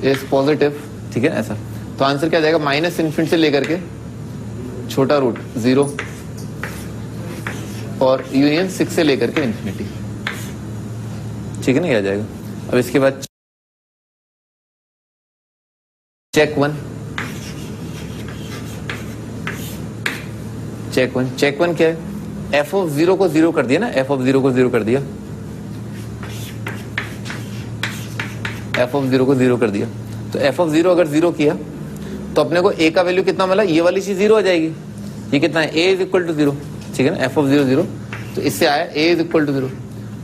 is positive, ठीक है ऐसा। तो आंसर क्या आ जाएगा माइनस इन्फिनिटी से लेकर के छोटा रूट 0 और यूनियन 6 से लेकर के इन्फिनिटी, ठीक है ना, ये आ जाएगा। अब इसके बाद चेक 1 क्या है, f ऑफ 0 को 0 कर दिया ना, f ऑफ 0 को 0 कर दिया, f ऑफ 0 को 0 कर दिया, तो f ऑफ 0 अगर 0 किया तो अपने को a का वैल्यू कितना मिला, ये वाली चीज 0 हो जाएगी, ये कितना है a इज इक्वल टू 0, ठीक है ना, f ऑफ 0 0, तो इससे आया a इज इक्वल टू 0।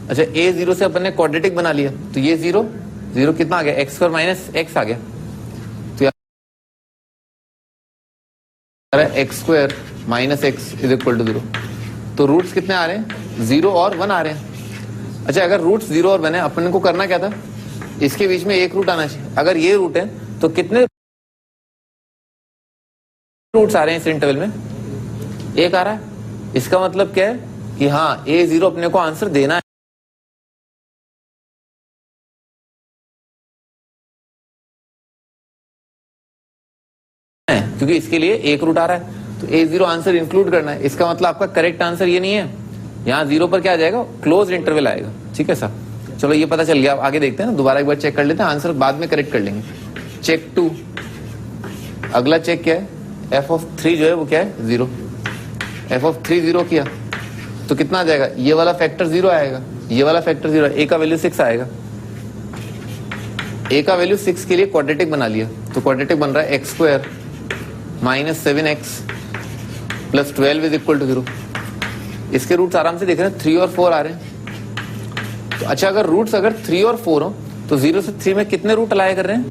अच्छा a 0 से अपन ने क्वाड्रेटिक बना लिया, तो ये 0 कितना आ गया x² माइनस x आ गया, तो x² minus x is equal to 0। तो रूट्स कितने आ रहे हैं 0 और 1 आ रहे हैं। अच्छा अगर रूट्स 0 और 1 है, अपन को करना क्या था, इसके बीच में एक रूट आना चाहिए। अगर ये रूट है तो कितने रूट्स आ रहे हैं इस इंटरवल में? एक आ रहा है। इसका मतलब क्या है कि हाँ A0 अपने को आंसर देना है, क्योंकि इसके लिए एक रूट आ रहा है तो A0 आंसर इंक्लूड करना है। इसका मतलब आपका करेक्ट आंसर ये नहीं है, यहाँ 0 पर क्या आ जाएगा? क्लोज इंटरवल आएगा। ठीक है सर, चलो ये पता चल गया। अब आगे देखते हैं ना, दोबारा एक बार चेक कर लेते हैं, आंसर बाद में करेक्ट कर लेंगे। चेक 2, अगला चेक क्या है? f(3) जो है वो क्या है? 0। f(3) 0 किया तो कितना आ जाएगा? ये वाला फैक्टर 0 आएगा, ये वाला फैक्टर 0, a का वैल्यू 6 आएगा। a का वैल्यू 6 के लिए क्वाड्रेटिक बना लिया, तो क्वाड्रेटिक बन रहा है x² - 7x + 12 = 0। इसके रूट्स आराम से देख रहे हैं, 3 और 4 आ रहे हैं। तो अच्छा, अगर रूट्स अगर 3 और 4 हो तो 0 से 3 में कितने रूट अलाय कर रहे हैं?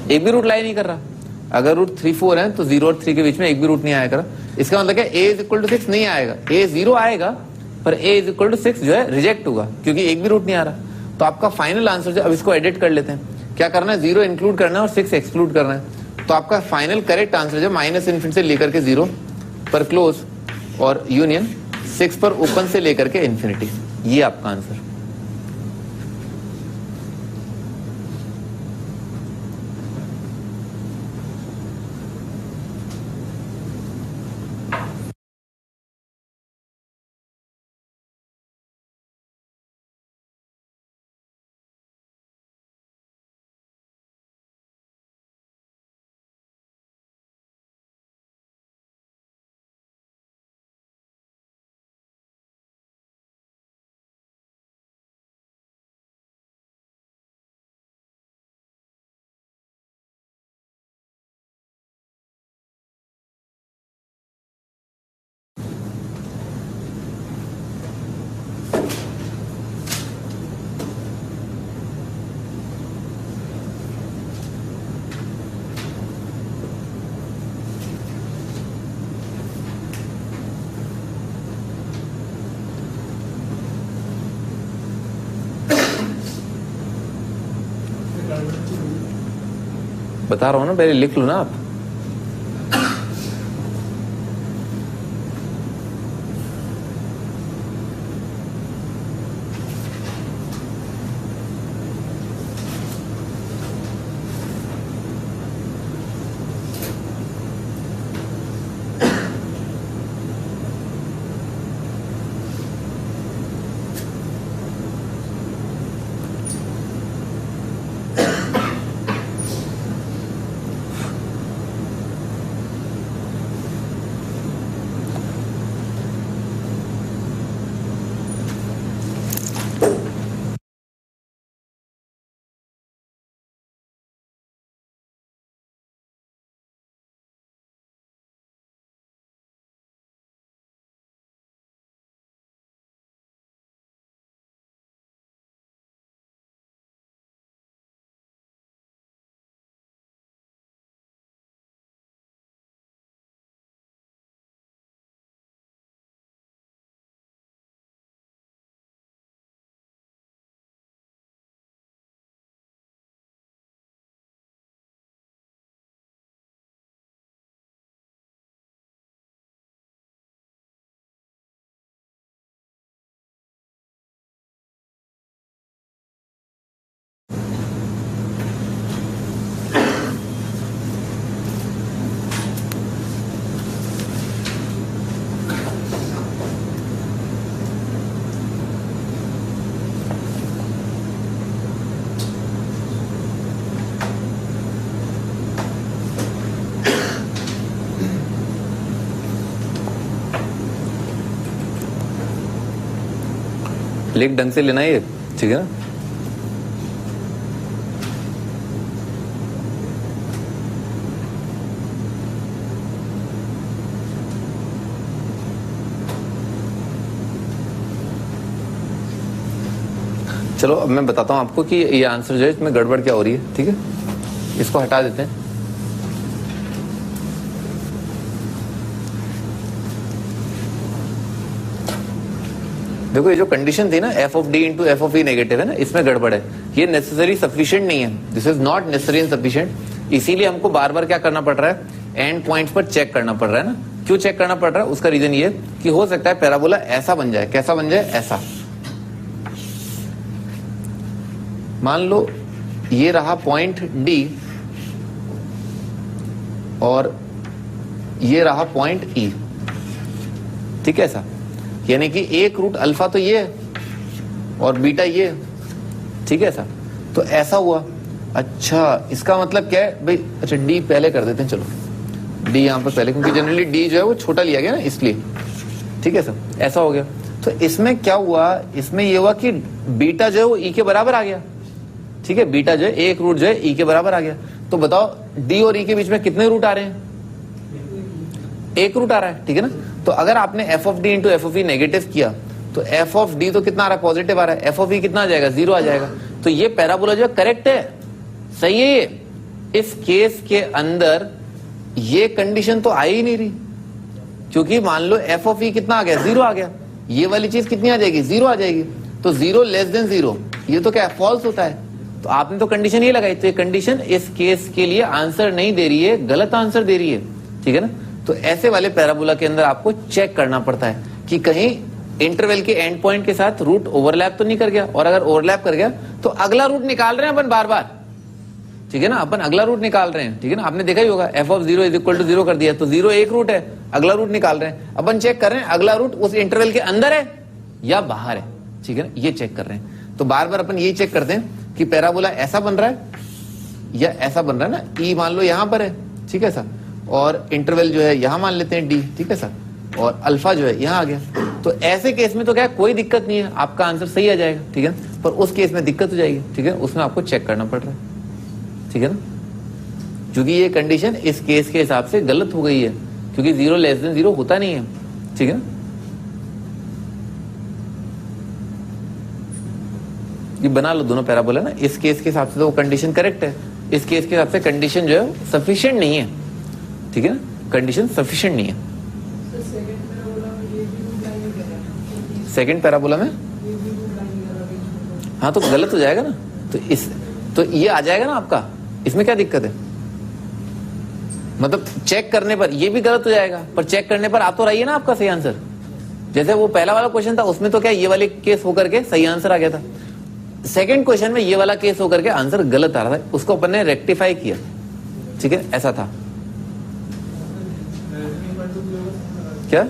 एक भी रूट लाई नहीं कर रहा। अगर रूट 3 4 है तो 0 और 3 के बीच में एक भी रूट नहीं आया कर। इसका मतलब क्या? a = 6 नहीं आएगा, a 0 आएगा पर a = 6 जो है रिजेक्ट होगा, क्योंकि एक भी रूट नहीं आ रहा। तो आपका फाइनल आंसर जो, अब इसको एडिट कर लेते हैं। क्या करना है? 0 इंक्लूड करना है और 6 एक्सक्लूड करना है। तो आपका फाइनल करेक्ट आंसर जो -∞ से लेकर के 0 पर क्लोज और यूनियन 6 पर ओपन से लेकर के इन्फिनिटी, ये आपका आंसर। बता रहा हूं ना, पहले लिख लो ना आप। लिख ढंग से लेना, ये ठीक है ना। चलो अब मैं बताता हूं आपको कि ये आंसर जो है इसमें गड़बड़ क्या हो रही है। ठीक है, इसको हटा देते हैं। देखो ये जो कंडीशन थी ना f of d into F of e negative है ना, इसमें गड़बड़ है। ये नेसेसरी सफिशिएंट नहीं है, this is not necessary and sufficient. इसीलिए हमको बार बार क्या करना पड़ रहा है, एंड पॉइंट्स पर चेक करना पड़ रहा है ना। क्यों चेक करना पड़ रहा है, उसका रीजन ये कि हो सकता है पैराबोला ऐसा बन जाए। कैसा बन जाए, ऐसा। मान लो ये रहा पॉइंट डी और ये रहा पॉइंट ई, ठीक है ऐसा। यानी कि एक रूट अल्फा तो ये है और बीटा ये है, ठीक है ऐसा। तो ऐसा हुआ। अच्छा इसका मतलब क्या है भाई, अच्छा डी पहले कर देते हैं, चलो डी यहां पर पहले, क्योंकि जनरली डी जो है वो छोटा लिया गया ना इसलिए, ठीक है सर। ऐसा हो गया। तो इसमें क्या हुआ, इसमें ये हुआ कि बीटा जो है वो ई के बराबर आ गया, ठीक है। बीटा जो है एक रूट जो है ई के बराबर आ गया। तो बताओ डी और ई के बीच में कितने रूट आ रहे हैं, एक रूट आ रहा है, ठीक है ना। तो अगर आपने F of d into F of e negative किया तो एफ ऑफ डी तो कितना आ रहा है, पॉजिटिव आ रहा है। एफ ऑफ ई कितना आ जाएगा, 0 आ जाएगा। तो ये पैराबोला जो है करेक्ट है, सही है ये। इस केस के अंदर ये कंडीशन तो आ ही नहीं रही, क्योंकि मान लो एफ ऑफ ई कितना आ गया, 0 आ गया। ये वाली चीज कितनी आ जाएगी, 0 आ जाएगी। तो 0 लेस देन 0 ये तो क्या है, फॉल्स होता है। तो आपने तो कंडीशन ये लगाई, तो ये कंडीशन इस केस के लिए आंसर नहीं दे रही है, गलत आंसर दे रही है, ठीक है ना। तो ऐसे वाले पैराबोला के अंदर आपको चेक करना पड़ता है कि कहीं इंटरवल के एंड पॉइंट के साथ रूट ओवरलैप तो नहीं कर गया, और अगर ओवरलैप कर गया तो अगला रूट निकाल रहे हैं अपन बार बार, ठीक है ना। अपन अगला रूट निकाल रहे हैं, ठीक है ना। आपने देखा ही होगा F of 0 is equal to 0 कर दिया, तो 0 एक रूट है, अगला रूट निकाल रहे हैं। अपन चेक कर रहे हैं अगला रूट उस इंटरवल के अंदर है या बाहर है, ठीक है ना, ये चेक कर रहे हैं। तो बार बार अपन यही चेक करते हैं कि पैराबोला ऐसा बन रहा है या ऐसा बन रहा है ना। ई मान लो यहां पर है, ठीक है सर, और इंटरवल जो है यहां मान लेते हैं डी, ठीक है सर, और अल्फा जो है यहां आ गया। तो ऐसे केस में तो क्या कोई दिक्कत नहीं है, आपका आंसर सही आ जाएगा, ठीक है। पर उस केस में दिक्कत हो जाएगी, ठीक है, उसमें आपको चेक करना पड़ रहा है, ठीक है ना। क्योंकि ये कंडीशन इस केस के हिसाब से गलत हो गई है, क्योंकि 0 लेस देन 0 होता नहीं है, ठीक है ना। ये बना लो दोनों पैराबोला ना, इस केस के हिसाब से तो वो कंडीशन करेक्ट है, इस केस के हिसाब से कंडीशन जो है सफिशिएंट नहीं है, ठीक है ना, कंडीशन सफिशिएंट नहीं है। सेकंड पैराबोला में हाँ तो गलत हो जाएगा ना, तो ये आ जाएगा ना आपका, इसमें क्या दिक्कत है। मतलब चेक करने पर ये भी गलत हो जाएगा, पर चेक करने पर आ तो रही है ना आपका सही आंसर। जैसे वो पहला वाला क्वेश्चन था उसमें तो क्या ये वाले केस होकर के सही आंसर आ गया था, सेकंड क्वेश्चन में ये वाला केस होकर के आंसर गलत आ रहा था, उसको अपन ने रेक्टिफाई किया, ठीक है, ऐसा था। क्या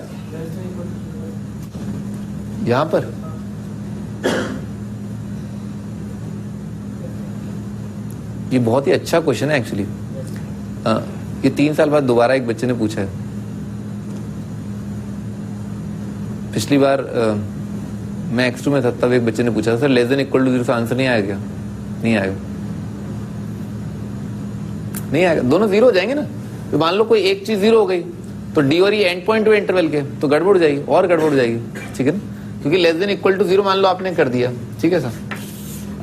यहां पर ये बहुत ही अच्छा क्वेश्चन है एक्चुअली। ये 3 साल बाद दोबारा एक बच्चे ने पूछा है। पिछली बार मैं X2 में था, तब एक बच्चे ने पूछा sir less than equal to 0 से आंसर नहीं आएगा क्या, नहीं आएगा, नहीं आएगा, दोनों 0 हो जाएंगे ना। तो मान लो कोई एक चीज 0 हो गई तो डी और ई एंड पॉइंट हुए इंटरवल के, तो गड़बड़ हो जाएगी और गड़बड़ हो जाएगी, ठीक है ना। क्योंकि लेस देन इक्वल टू 0 मान लो आपने कर दिया, ठीक है सर,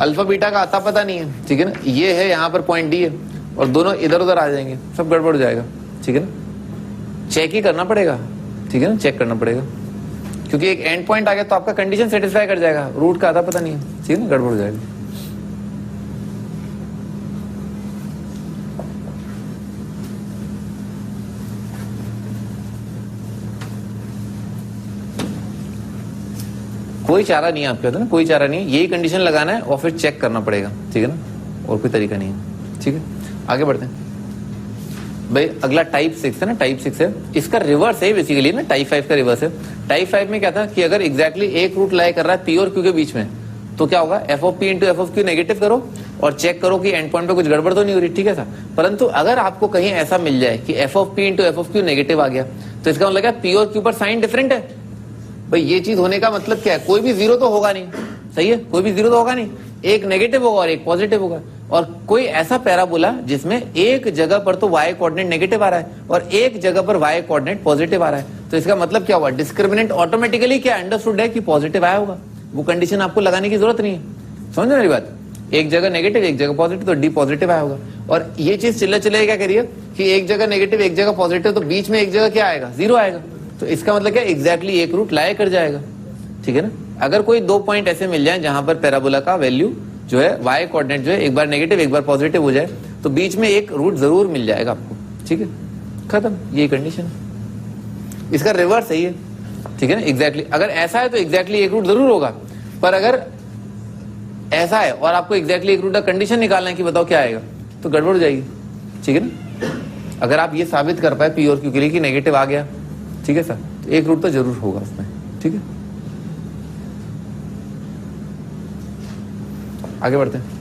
अल्फा बीटा का आता पता नहीं है, ठीक है ना, ये है यहाँ पर पॉइंट डी है और दोनों इधर उधर आ जाएंगे, सब गड़बड़ हो जाएगा, ठीक है ना। चेक ही करना पड़ेगा, ठीक है ना, चेक करना पड़ेगा, क्योंकि एक एंड पॉइंट आ गया तो आपका कंडीशन सेटिस्फाई कर जाएगा, रूट का आता पता नहीं है, ठीक है ना, गड़बड़ हो जाएगा। कोई चारा नहीं है, आप कहते हैं ना, कोई चारा नहीं है, यही कंडीशन लगाना है और फिर चेक करना पड़ेगा, ठीक है ना, और कोई तरीका नहीं है, ठीक है। आगे बढ़ते हैं भाई, अगला टाइप 6 है ना, टाइप 6 है, इसका रिवर्स है बेसिकली ना, टाइप 5 का रिवर्स है। टाइप 5 में क्या था कि अगर एग्जैक्टली एक रूट लाई कर रहा है पी और क्यू के बीच में, तो क्या होगा, F of p into F of q negative करो और चेक करो कि एंड पॉइंट पे कुछ गड़बड़ तो नहीं हो रही, ठीक है सर। परंतु अगर आपको कहीं ऐसा मिल जाए कि f of p into F of q negative आ गया, तो इसका मतलब क्या, पी और क्यू पर साइन डिफरेंट है। भाई ये चीज होने का मतलब क्या है, कोई भी 0 तो होगा नहीं, सही है, कोई भी 0 तो होगा नहीं, एक नेगेटिव होगा और एक पॉजिटिव होगा। और कोई ऐसा पैराबोला जिसमें एक जगह पर तो y कोऑर्डिनेट नेगेटिव आ रहा है और एक जगह पर y कोऑर्डिनेट पॉजिटिव आ रहा है, तो इसका मतलब क्या हुआ, डिस्क्रिमिनेंट ऑटोमेटिकली क्या अंडरस्टूड है कि पॉजिटिव आया होगा, वो कंडीशन आपको लगाने की जरूरत नहीं है। समझ मेरी बात, एक जगह नेगेटिव एक जगह पॉजिटिव, तो डी पॉजिटिव आया होगा। और ये चीज चिल्ला चिल्ला क्या करिए कि एक जगह नेगेटिव एक जगह पॉजिटिव, तो बीच में एक जगह क्या आएगा, जीरो आएगा। तो इसका मतलब क्या, एग्जैक्टली एक रूट लाया कर जाएगा, ठीक है ना। अगर कोई दो पॉइंट ऐसे मिल जाए जहां पर पैराबोला का वैल्यू जो है वाई कोऑर्डिनेट जो है एक बार नेगेटिव एक बार पॉजिटिव हो जाए, तो बीच में एक रूट जरूर मिल जाएगा आपको, ठीक है, खत्म, ये कंडीशन है। इसका रिवर्स है ये, ठीक है ना, एग्जैक्टली अगर ऐसा है तो एग्जैक्टली एक रूट जरूर होगा, पर अगर ऐसा है और आपको एग्जैक्टली एक रूट का कंडीशन निकालना है कि बताओ क्या आएगा, तो गड़बड़ हो जाएगी, ठीक है ना। अगर आप ये साबित कर पाए पी और क्यू के लिए कि नेगेटिव आ गया, ठीक है सर, तो एक रूट तो जरूर होगा उसमें, ठीक है। आगे बढ़ते हैं।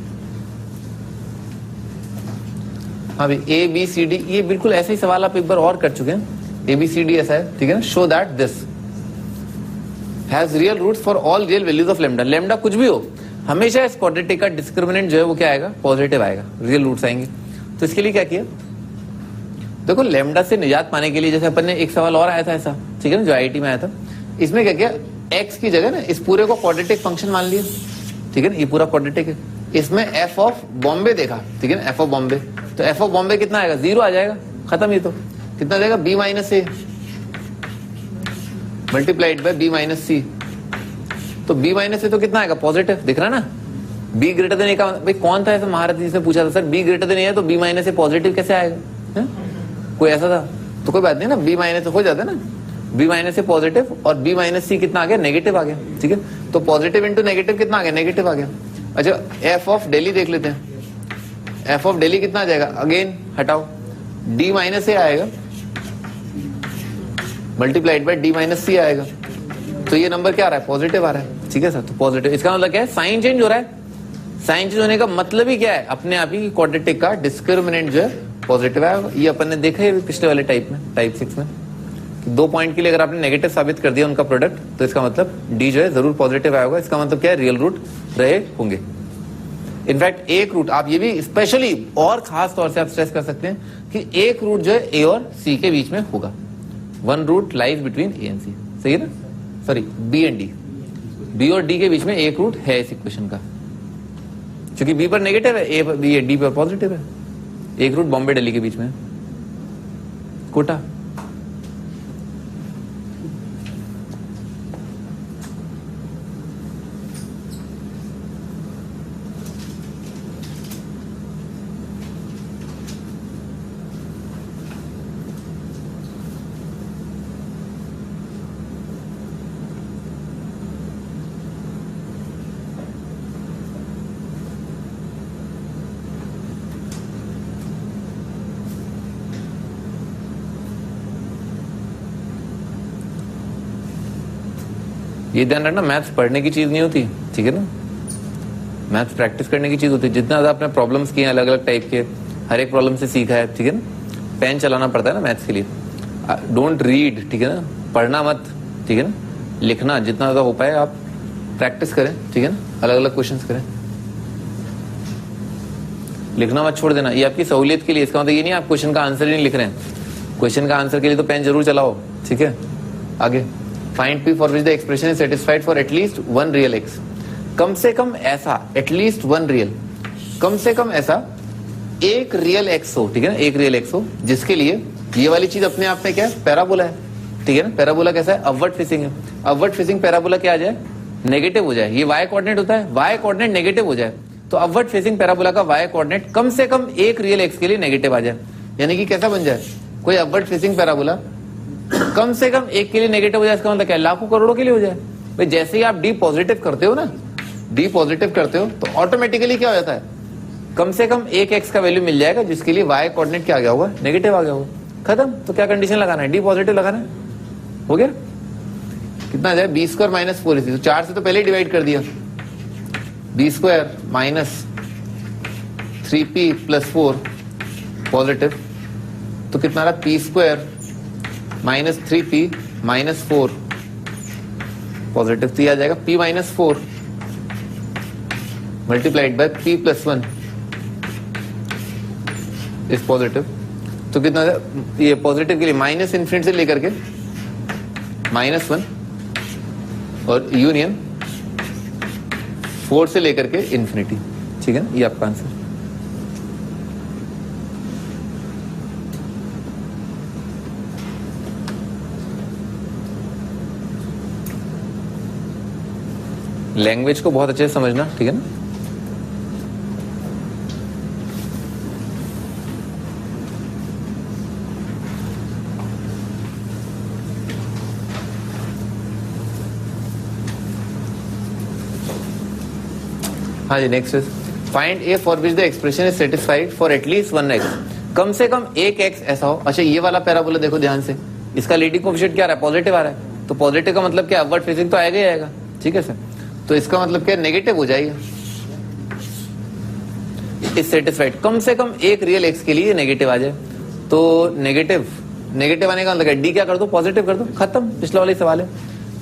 हाँ भाई, ए बी सी डी, ये बिल्कुल ऐसे ही सवाल आप एक बार और कर चुके हैं। ए बी सी डी ऐसा है, ठीक है ना। Show that this has real roots for all real values of lambda. Lambda कुछ भी हो, हमेशा इस क्वाड्रेटिक का डिस्क्रिमिनेंट जो है वो क्या आएगा, पॉजिटिव आएगा, रियल रूट्स आएंगे। तो इसके लिए क्या किया, देखो लेमडा से निजात पाने के लिए जैसे अपन ने एक सवाल और आया था ऐसा, ठीक है ना, जो आईआईटी में आया था, इसमें क्या किया, एक्स की जगह ना इस पूरे को क्वाड्रेटिक फंक्शन मान लिया, ठीक है ना, ये पूरा क्वाड्रेटिक है। इसमें एफ ऑफ बॉम्बे देखा, ठीक है ना, एफ ऑफ बॉम्बे, तो एफ ऑफ बॉम्बे कितना आएगा, जीरो आ जाएगा, खत्म। ये तो कितना आ जाएगा, b minus a multiplied by b minus c. तो बी माइनस ए तो कितना आएगा, पॉजिटिव, दिख रहा ना। बी ग्रेटर देन ए का भाई कौन था ऐसा, महारथी जी से पूछा था, सर बी ग्रेटर देन ए है तो बी माइनस ए पॉजिटिव कैसे आएगा, है? कोई ऐसा था, तो कोई बात नहीं ना, बी माइनस हो जाता है ना, बी माइनस से पॉजिटिव और बी माइनस सी कितना आ गया, नेगेटिव आ गया, ठीक है। तो पॉजिटिव इंटू नेगेटिव कितना आ गया, नेगेटिव आ गया। अच्छा, एफ ऑफ दिल्ली देख लेते हैं, एफ ऑफ दिल्ली कितना आ जाएगा, अगेन हटाओ, डी माइनस से आएगा मल्टीप्लाइड बाय डी माइनस सी आएगा। तो ये नंबर क्या आ रहा है, पॉजिटिव आ रहा है, ठीक है सर। तो पॉजिटिव, इसका मतलब क्या है, साइन चेंज हो रहा है। साइन चेंज होने का मतलब ही क्या है, अपने आप ही क्वाड्रेटिक का डिस्क्रिमिनेंट जो है पॉजिटिव है। ये अपन ने देखा है पिछले वाले टाइप में, टाइप 6 में, कि दो पॉइंट के लिए अगर आपने नेगेटिव साबित कर दिया उनका प्रोडक्ट, तो इसका मतलब डी जो है जरूर पॉजिटिव आया होगा। इसका मतलब क्या है, रियल रूट रहे होंगे। इनफैक्ट एक रूट आप ये भी स्पेशली और खास तौर से आप स्ट्रेस कर सकते हैं कि एक रूट जो है ए और सी के बीच में होगा। One root lies between a and c, सही है ना, sorry b and d, b और डी के बीच में एक रूट है इस इक्वेशन का, क्योंकि बी पर नेगेटिव है, ए पर बी, डी पर पॉजिटिव है। एक रूट बॉम्बे दिल्ली के बीच में, कोटा। ये ध्यान रखना, मैथ्स पढ़ने की चीज नहीं होती, ठीक है ना, मैथ्स प्रैक्टिस करने की चीज होती है। जितना ज्यादा आपने प्रॉब्लम्स किए हैं अलग अलग टाइप के, हर एक प्रॉब्लम से सीखा है, ठीक है ना, पेन चलाना पड़ता है ना मैथ्स के लिए। डोंट रीड, ठीक है ना, पढ़ना मत, ठीक है ना, लिखना जितना ज्यादा हो पाए आप प्रैक्टिस करें, ठीक है ना, अलग अलग क्वेश्चंस करें, लिखना मत छोड़ देना। ये आपकी सहूलियत के लिए, इसका मतलब ये नहीं आप क्वेश्चन का आंसर ही नहीं लिख रहे हैं, क्वेश्चन का आंसर के लिए तो पेन जरूर चलाओ, ठीक है। आगे, find p for which the expression is satisfied for at least one real x. कम से कम ऐसा, एटलीस्ट वन रियल, कम से कम ऐसा एक रियल एक्स हो, ठीक है ना, एक रियल एक्स हो जिसके लिए ये वाली चीज अपने आप में क्या है, पैराबोला है, ठीक है ना। पैराबोला कैसा है, अपवर्ड फेसिंग है। अपवर्ड फेसिंग पैराबोला क्या आ जाए, नेगेटिव हो जाए। ये वाई कोऑर्डिनेट होता है, वाई कोऑर्डिनेट नेगेटिव हो जाए, तो अपवर्ड फेसिंग पैराबोला का वाई कोऑर्डिनेट कम से कम एक रियल एक्स के लिए नेगेटिव आ जाए। यानी कि कैसा बन जाए, कोई अपवर्ड फेसिंग पैराबोला कम से कम एक के लिए नेगेटिव हो जाए, इसका मतलब क्या, लाखों करोड़ों के लिए हो जाए। भाई जैसे ही आप डी पॉजिटिव करते हो ना, डी पॉजिटिव करते हो तो ऑटोमेटिकली क्या हो जाता है, कम से कम एक एक्स का वैल्यू मिल जाएगा जिसके लिए वाई कोऑर्डिनेट क्या आ गया होगा, नेगेटिव आ गया होगा, खत्म। तो क्या कंडीशन लगाना है, डी पॉजिटिव लगाना है, हो गया। कितना आ जाए, बी स्क्वायर माइनस 4ac, तो 4 से तो पहले ही डिवाइड कर दिया, B square minus 3p plus 4 positive, तो कितना रहा, P square minus 3p minus 4 positive, तो ये आ जाएगा p minus 4 multiplied by p plus 1 is positive. तो कितना, ये पॉजिटिव के लिए माइनस इन्फिनिटी से लेकर के -1 और यूनियन 4 से लेकर के इन्फिनिटी, ठीक है ना, ये आपका आंसर। लैंग्वेज को बहुत अच्छे से समझना, ठीक है ना। हाँ जी, next is find A for which the expression is satisfied for at least 1x। कम से कम एक x ऐसा हो। अच्छा, ये वाला पैराबोला देखो ध्यान से, इसका लीडिंग कोएफिशिएंट क्या आ रहा है, पॉजिटिव आ रहा है। तो पॉजिटिव का मतलब क्या, अपवर्ड फेसिंग तो आएगा ही आएगा, ठीक है सर। तो इसका मतलब क्या, नेगेटिव हो जाएगा। इज सेटिस्फाइड, कम से कम एक रियल x के लिए नेगेटिव आ जाए। तो नेगेटिव आने का मतलब डी क्या कर दो, पॉजिटिव कर दो, खत्म। पिछला वाला ही सवाल है,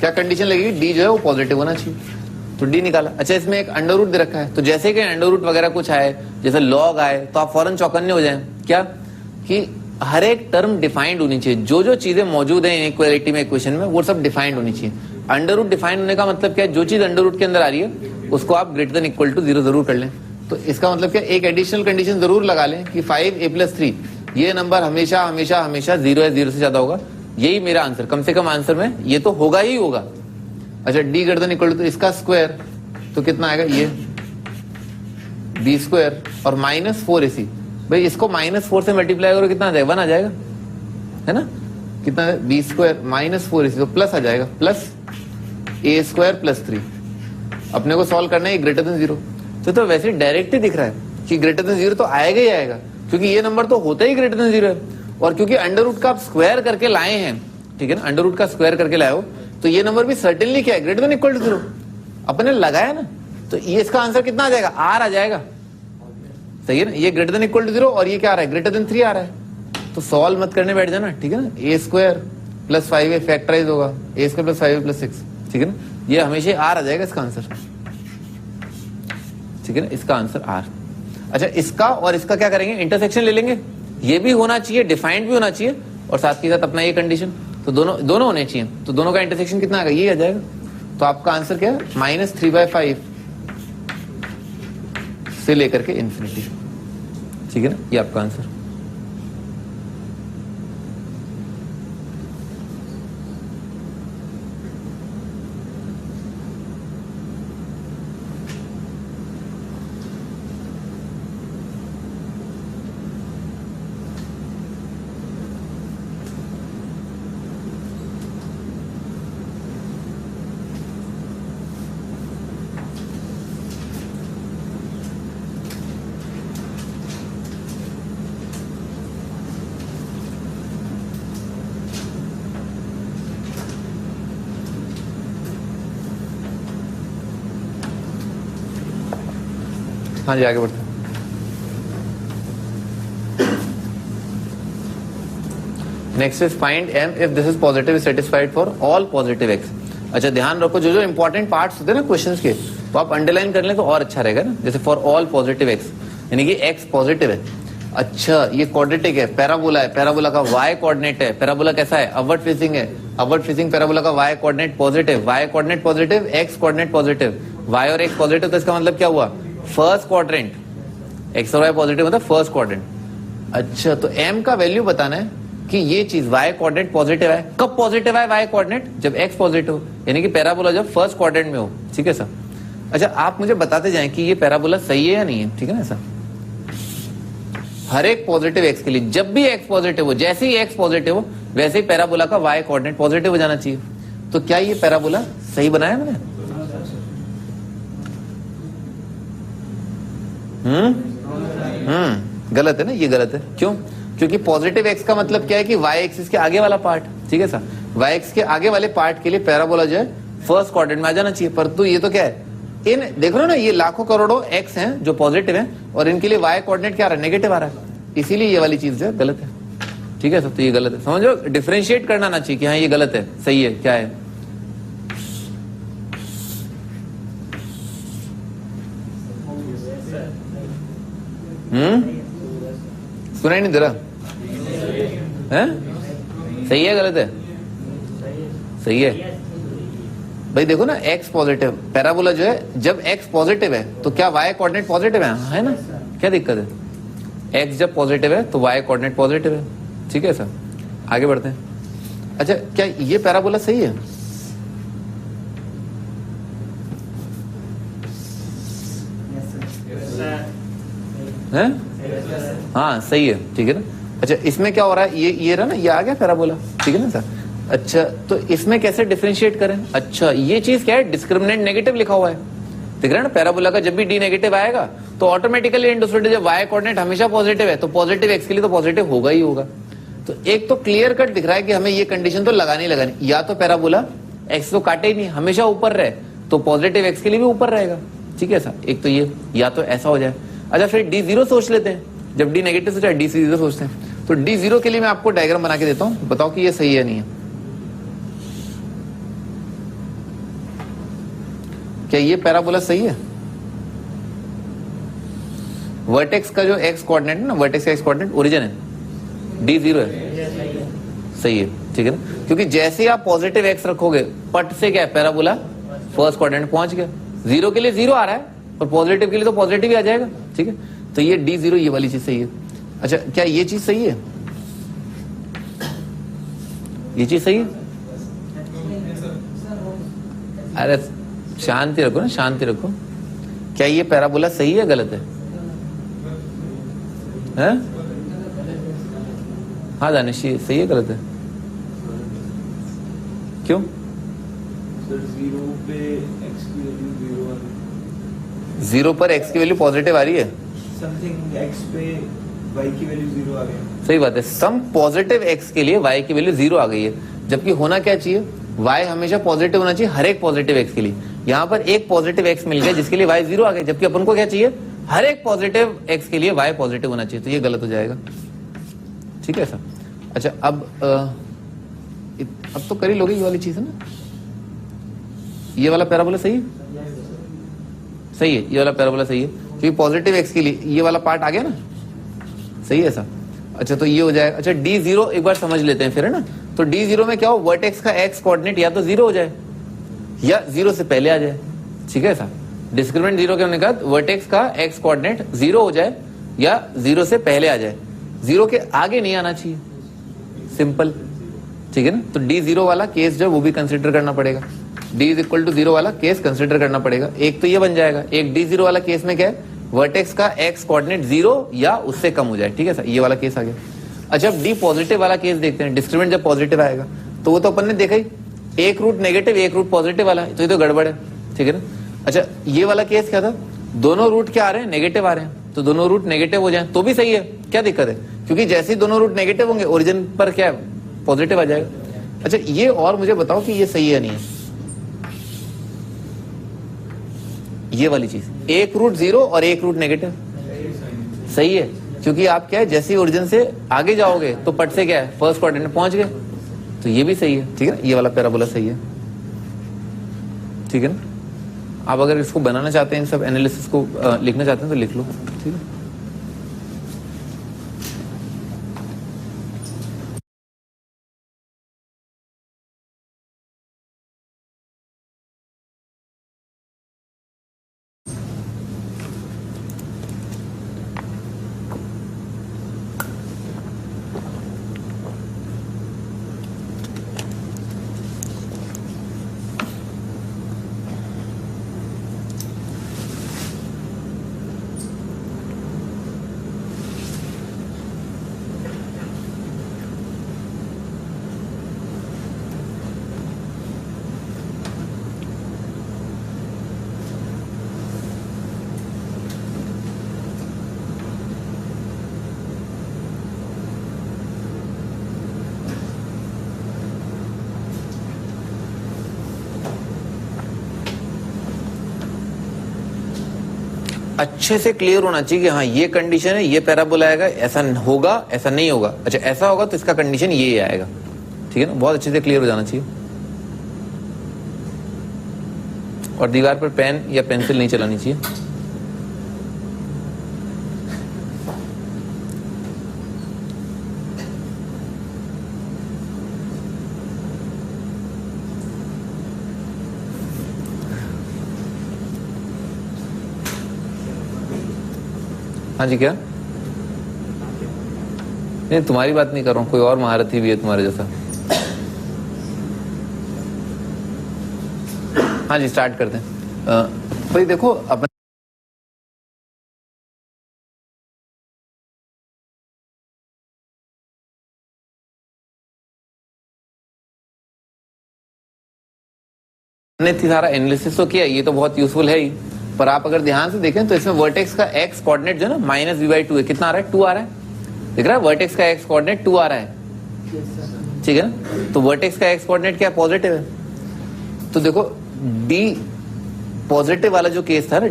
क्या कंडीशन लगेगी, डी जो है वो पॉजिटिव होना चाहिए। तो डी निकाला। अच्छा, इसमें एक अंडर रूट दे रखा है, तो जैसे कि अंडर रूट वगैरह कुछ आए, जैसे लॉग आए, तो आप फौरन चौकन्ने हो जाएं। क्या कि हर एक टर्म डिफाइंड होनी चाहिए। जो चीजें मौजूद है इनइक्वालिटी में, इक्वेशन में, वो सब डिफाइंड होनी चाहिए। अंडर रूट डिफाइंड होने का मतलब क्या है, जो चीज अंडर रूट के अंदर आ रही है उसको आप ग्रेटर देन इक्वल टू 0 जरूर कर लें। तो इसका मतलब क्या, एक एडिशनल कंडीशन जरूर लगा लें कि 5a+3 ये नंबर हमेशा हमेशा हमेशा 0 है, 0 से ज्यादा होगा। यही मेरा आंसर, कम से कम आंसर में ये तो होगा ही होगा। अच्छा, D greater than equal to, तो इसका स्क्वायर तो कितना आएगा, ये b² और -4ac। भाई इसको -4 से मल्टीप्लाई करो, कितना आ जाएगा, 1 आ जाएगा, है ना। कितना है, b² -4ac, तो प्लस आ जाएगा, प्लस a² + 3। अपने को सॉल्व करना है ग्रेटर देन 0। तो वैसे डायरेक्ट ही दिख रहा है कि ग्रेटर देन 0 तो आएगा ही आएगा, क्योंकि ये नंबर तो होता ही ग्रेटर देन 0 है। और क्योंकि अंडर रूट का आप स्क्वायर करके लाए हैं, ठीक है ना, अंडर रूट का स्क्वायर करके लाए हो, तो ये नंबर भी सर्टेनली क्या है, ग्रेटर देन इक्वल टू 0 अपने लगाया ना। तो ये इसका आंसर कितना आ जाएगा, आर आ जाएगा, सही है ना। ये ग्रेटर देन इक्वल टू 0 और ये क्या आ रहा है, ग्रेटर देन 3 आ रहा है। तो सॉल्व मत करने बैठ जाना, ठीक है ना। a² + 5a फैक्टराइज होगा, a² + 5a + 6, ठीक है ना। ये हमेशा आर आ जाएगा इसका आंसर, ठीक है ना, इसका आंसर आर। अच्छा, इसका और इसका क्या करेंगे, इंटरसेक्शन ले लेंगे। ये भी होना चाहिए, डिफाइंड भी होना चाहिए, और साथ के साथ अपना ये कंडीशन, तो दोनों होने चाहिए। तो दोनों का इंटरसेक्शन कितना आएगा, ये आ जाएगा। तो आपका आंसर क्या है, -3/5 से लेकर के इन्फिनिटी, ठीक है ना, ये आपका आंसर। हाँ जी, आगे बढ़ते हैं। Next is find m if this is positive satisfied for all positive x। अच्छा, ध्यान रखो, जो इंपॉर्टेंट पार्ट्स होते हैं ना क्वेश्चंस के, वो आप अंडरलाइन कर लें तो और अच्छा रहेगा ना। जैसे फॉर ऑल पॉजिटिव x, यानी कि x पॉजिटिव है। अच्छा, ये क्वाड्रेटिक है, पैराबोला है, पैराबोला का y कोऑर्डिनेट है। पैराबोला कैसा है, अपवर्ड फेसिंग है, अपवर्ड फेसिंग पैराबोला का y coordinate positive, y coordinate positive, x coordinate positive, y और x पॉजिटिव। तो इसका मतलब क्या हुआ, फर्स्ट क्वाड्रेंट, x और y पॉजिटिव मतलब फर्स्ट क्वाड्रेंट। अच्छा, तो m का वैल्यू बताना है कि ये चीज y कोऑर्डिनेट पॉजिटिव है। कब पॉजिटिव है y कोऑर्डिनेट, जब x पॉजिटिव, यानी कि पैराबोला जब फर्स्ट क्वाड्रेंट में हो, ठीक है सर। अच्छा, आप मुझे बताते जाएं कि ये पैराबोला सही है या नहीं है, ठीक है ना सर। हर एक पॉजिटिव x के लिए, जब भी x पॉजिटिव हो, जैसे ही x पॉजिटिव हो, वैसे ही पैराबोला का y कोऑर्डिनेट पॉजिटिव हो जाना चाहिए। तो क्या ये पैराबोला सही बनाया मैंने? गलत है ना, ये गलत है। क्यों? क्योंकि पॉजिटिव x का मतलब क्या है कि y एक्सिस के आगे वाला पार्ट, ठीक है सर। y एक्सिस के आगे वाले पार्ट के लिए पैराबोला जो है फर्स्ट क्वाड्रेंट में आ जाना चाहिए। परंतु ये तो क्या है, इन देखो ना, ये लाखों करोड़ों x हैं जो पॉजिटिव हैं, और इनके लिए y कोऑर्डिनेट क्या आ रहा है, नेगेटिव आ रहा है। इसीलिए ये वाली चीज जो है गलत है, ठीक है सर। तो ये गलत है, समझो, डिफरेंशिएट करना ना चाहिए कि हाँ ये गलत है, सही है, क्या है। सुनाई नहीं दे रहा है? सही है, गलत है, सही है। भाई देखो ना, x पॉजिटिव पैराबोला जो है, जब x पॉजिटिव है तो क्या y कोऑर्डिनेट पॉजिटिव है ना? क्या दिक्कत है? x जब पॉजिटिव है तो y कोऑर्डिनेट पॉजिटिव है। ठीक है सर, आगे बढ़ते हैं। अच्छा, क्या ये पैराबोला सही है? हैं? हाँ सही है, ठीक है ना। अच्छा, इसमें क्या हो रहा है, ये रहा ना, ये आ गया पैराबोला, ठीक है ना सर। अच्छा, तो इसमें कैसे डिफरेंशिएट करें? अच्छा, ये चीज क्या है, डिस्क्रिमिनेंट नेगेटिव लिखा हुआ है, दिख रहा है ना। पैराबोला का जब भी डी नेगेटिव आएगा तो ऑटोमेटिकली अंडरस्टूड, जब y कोऑर्डिनेट हमेशा पॉजिटिव है तो पॉजिटिव x के लिए तो पॉजिटिव होगा ही होगा। तो एक तो क्लियर कट दिख रहा है कि हमें ये कंडीशन तो लगानी लगानी, या तो पैराबोला x तो काटे ही नहीं, हमेशा ऊपर रहे तो पॉजिटिव x के लिए भी ऊपर रहेगा। ठीक है सर, एक तो ये, या तो ऐसा हो जाए। अच्छा, फिर d0 सोच लेते हैं, जब d नेगेटिव सोचा d0 सोचते हैं। तो d0 के लिए मैं आपको डायग्राम बना के देता हूं, बताओ कि ये सही है नहीं है। क्या ये पैराबोला सही है? वर्टेक्स का जो x कोऑर्डिनेट है ना, वर्टेक्स का x कोऑर्डिनेट ओरिजिन है, d0 है, सही है, ठीक है ना। क्योंकि जैसे ही आप पॉजिटिव x रखोगे, पट से क्या है, पैराबोला फर्स्ट कोऑर्डिनेट पहुंच गया। 0 के लिए 0 आ रहा है और पॉजिटिव के लिए तो पॉजिटिव ही आ जाएगा। ठीक है, तो ये d0, ये वाली चीज सही है। अच्छा, क्या ये चीज सही है? ये चीज सही है? अरे शांति रखो ना, शांति रखो। क्या ये पैराबोला सही है, गलत है? हैं? हाँ दानिश, सही है, गलत है? क्यों? जीरो पर x की वैल्यू पॉजिटिव आ रही है, समथिंग x पे y की वैल्यू 0 आ गई। सही बात है, सम पॉजिटिव x के लिए y की वैल्यू 0 आ गई है, जबकि होना क्या चाहिए, y हमेशा पॉजिटिव होना चाहिए हर एक पॉजिटिव x के लिए। यहाँ पर एक पॉजिटिव x मिल गया जिसके लिए y 0 आ गया, जबकि अपन को क्या चाहिए, हर एक पॉजिटिव x के लिए y पॉजिटिव होना चाहिए, तो ये गलत हो जाएगा। ठीक है सर। अच्छा, अब तो कर ही लोगे, ये वाली चीज है ना, ये वाला पैराबोला सही है? सही है, ये वाला पैराबोला सही है, क्योंकि पॉजिटिव x के लिए ये वाला पार्ट आ गया ना, सही है सर। अच्छा, तो ये हो जाएगा। अच्छा, d0 एक बार समझ लेते हैं फिर, है ना। तो d0 में क्या हो, वर्टेक्स का x कोऑर्डिनेट या तो 0 हो जाए या 0 से पहले आ जाए। ठीक है सर, डिस्क्रिमिनेंट 0 के होने का वर्टेक्स का x कोऑर्डिनेट 0 हो जाए या 0 से पहले आ जाए, 0 के आगे नहीं आना चाहिए, सिंपल। ठीक है ना, तो d0 वाला केस जो वो भी कंसिडर करना पड़ेगा, d इज इक्वल टू 0 वाला केस कंसिडर करना पड़ेगा। एक तो ये बन जाएगा, एक d0 वाला केस में क्या है, वर्टेक्स का x कोऑर्डिनेट 0 या उससे कम हो जाए। ठीक है सर, ये वाला केस आ गया। अच्छा, अब d पॉजिटिव वाला केस देखते हैं, डिस्क्रिमिनेंट जब पॉजिटिव आएगा तो वो तो अपन ने देखा ही, एक रूट नेगेटिव एक रूट पॉजिटिव वाला, तो ये तो गड़बड़ है। ठीक है ना। अच्छा, ये वाला केस क्या था, दोनों रूट क्या आ रहे हैं, नेगेटिव आ रहे हैं, तो दोनों रूट नेगेटिव हो जाए तो भी सही है, क्या दिक्कत है, क्योंकि जैसे ही दोनों रूट नेगेटिव होंगे ओरिजिन पर क्या पॉजिटिव आ जाएगा। अच्छा, ये और मुझे बताओ कि ये सही है नहीं है, ये वाली चीज, एक रूट 0 और एक रूट नेगेटिव, सही है, क्योंकि आप क्या है, जैसे ही ओरिजिन से आगे जाओगे तो पट से क्या है, फर्स्ट क्वाड्रेंट में पहुंच गए, तो ये भी सही है। ठीक है ना, ये वाला पैराबोला सही है। ठीक है ना। आप अगर इसको बनाना चाहते हैं, इन सब एनालिसिस को लिखना चाहते हैं तो लिख लो। ठीक है। अच्छे से क्लियर होना चाहिए कि हाँ ये कंडीशन है, ये पैराबोला आएगा, ऐसा होगा, ऐसा नहीं होगा। अच्छा, ऐसा होगा तो इसका कंडीशन ये आएगा। ठीक है ना, बहुत अच्छे से क्लियर हो जाना चाहिए। और दीवार पर पेन या पेंसिल नहीं चलानी चाहिए। हाँ जी, क्या? नहीं, तुम्हारी बात नहीं कर रहा हूँ, कोई और महारथी भी है तुम्हारे जैसा। हाँ जी, स्टार्ट करते हैं। भाई देखो, अपन ने सारा एनालिसिस तो किया, ये तो बहुत यूजफुल है ही, पर आप अगर ध्यान से देखें तो इसमें वर्टेक्स का एक्स कोऑर्डिनेट जो है ना -v/2 है। कितना आ रहा है? 2 आ रहा है। दिख रहा है? वर्टेक्स का एक्स कोऑर्डिनेट 2 आ रहा है, ठीक है ना? तो वर्टेक्स का एक्स कोऑर्डिनेट क्या पॉजिटिव है। तो देखो, डी पॉजिटिव वाला जो केस था ना,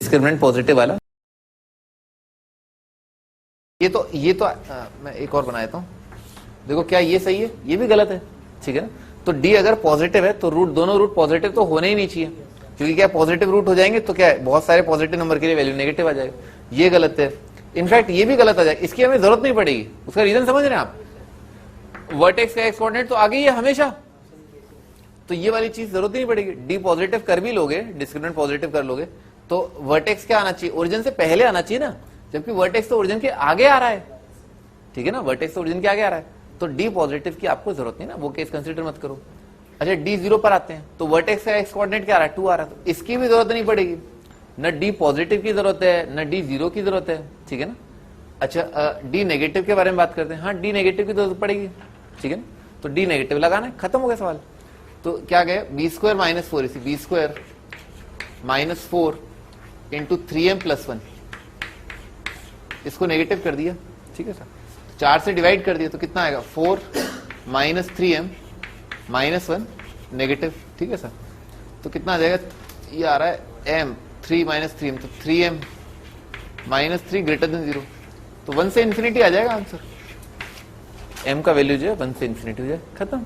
डिस्क्रिमिनेंट पॉजिटिव वाला, ये तो मैं एक और बना देता हूं। देखो, क्या ये सही है? ये भी गलत है, ठीक है ना? तो डी अगर पॉजिटिव है तो दोनों रूट पॉजिटिव तो होने ही नहीं चाहिए, क्योंकि क्या पॉजिटिव रूट हो जाएंगे तो क्या है, बहुत सारे पॉजिटिव नंबर के लिए वैल्यू नेगेटिव आ जाएगा। ये गलत है, इनफैक्ट ये भी गलत आ जाएगा। इसकी हमें जरूरत नहीं पड़ेगी। उसका रीजन समझ रहे हैं आप? वर्टेक्स का एक्स कोऑर्डिनेट तो आगे ही है हमेशा, तो ये वाली चीज जरूरत ही नहीं पड़ेगी। डी पॉजिटिव कर भी लोगे, डिस्क्रिमिनेंट पॉजिटिव कर लोगे, तो वर्टेक्स क्या आना चाहिए? ओरिजिन से पहले आना चाहिए ना, जबकि वर्टेक्स तो ओरिजिन के आगे आ रहा है, ठीक है ना? वर्टेक्स तो ओरिजिन के आगे आ रहा है, तो डी पॉजिटिव की आपको जरूरत नहीं ना, वो केस कंसीडर मत करो। अच्छा, डी 0 पर आते हैं, तो वर्टेक्स का एक्स कोऑर्डिनेट क्या आ रहा है? 2 आ रहा है, तो इसकी भी जरूरत नहीं पड़ेगी। न डी पॉजिटिव की जरूरत है, न डी 0 की जरूरत है, ठीक है ना? अच्छा, डी नेगेटिव के बारे में बात करते हैं। हाँ, डी नेगेटिव की जरूरत पड़ेगी, ठीक है ना? तो डी नेगेटिव लगाना है, खत्म हो गया सवाल। तो क्या गए? b² - 4, इसी b² - 4 इंटू 3m + 1, इसको नेगेटिव कर दिया, ठीक है सर? 4 से डिवाइड कर दिया तो कितना आएगा? 4 - 3m - 1 नेगेटिव, ठीक है सर? तो कितना आ जाएगा? ये आ रहा है m 3 - 3m, तो 3m - 3 > 0, तो 1 से इन्फिनिटी आ जाएगा आंसर। m का वैल्यू जो है 1 से इन्फिनिटी हो जाए, खत्म।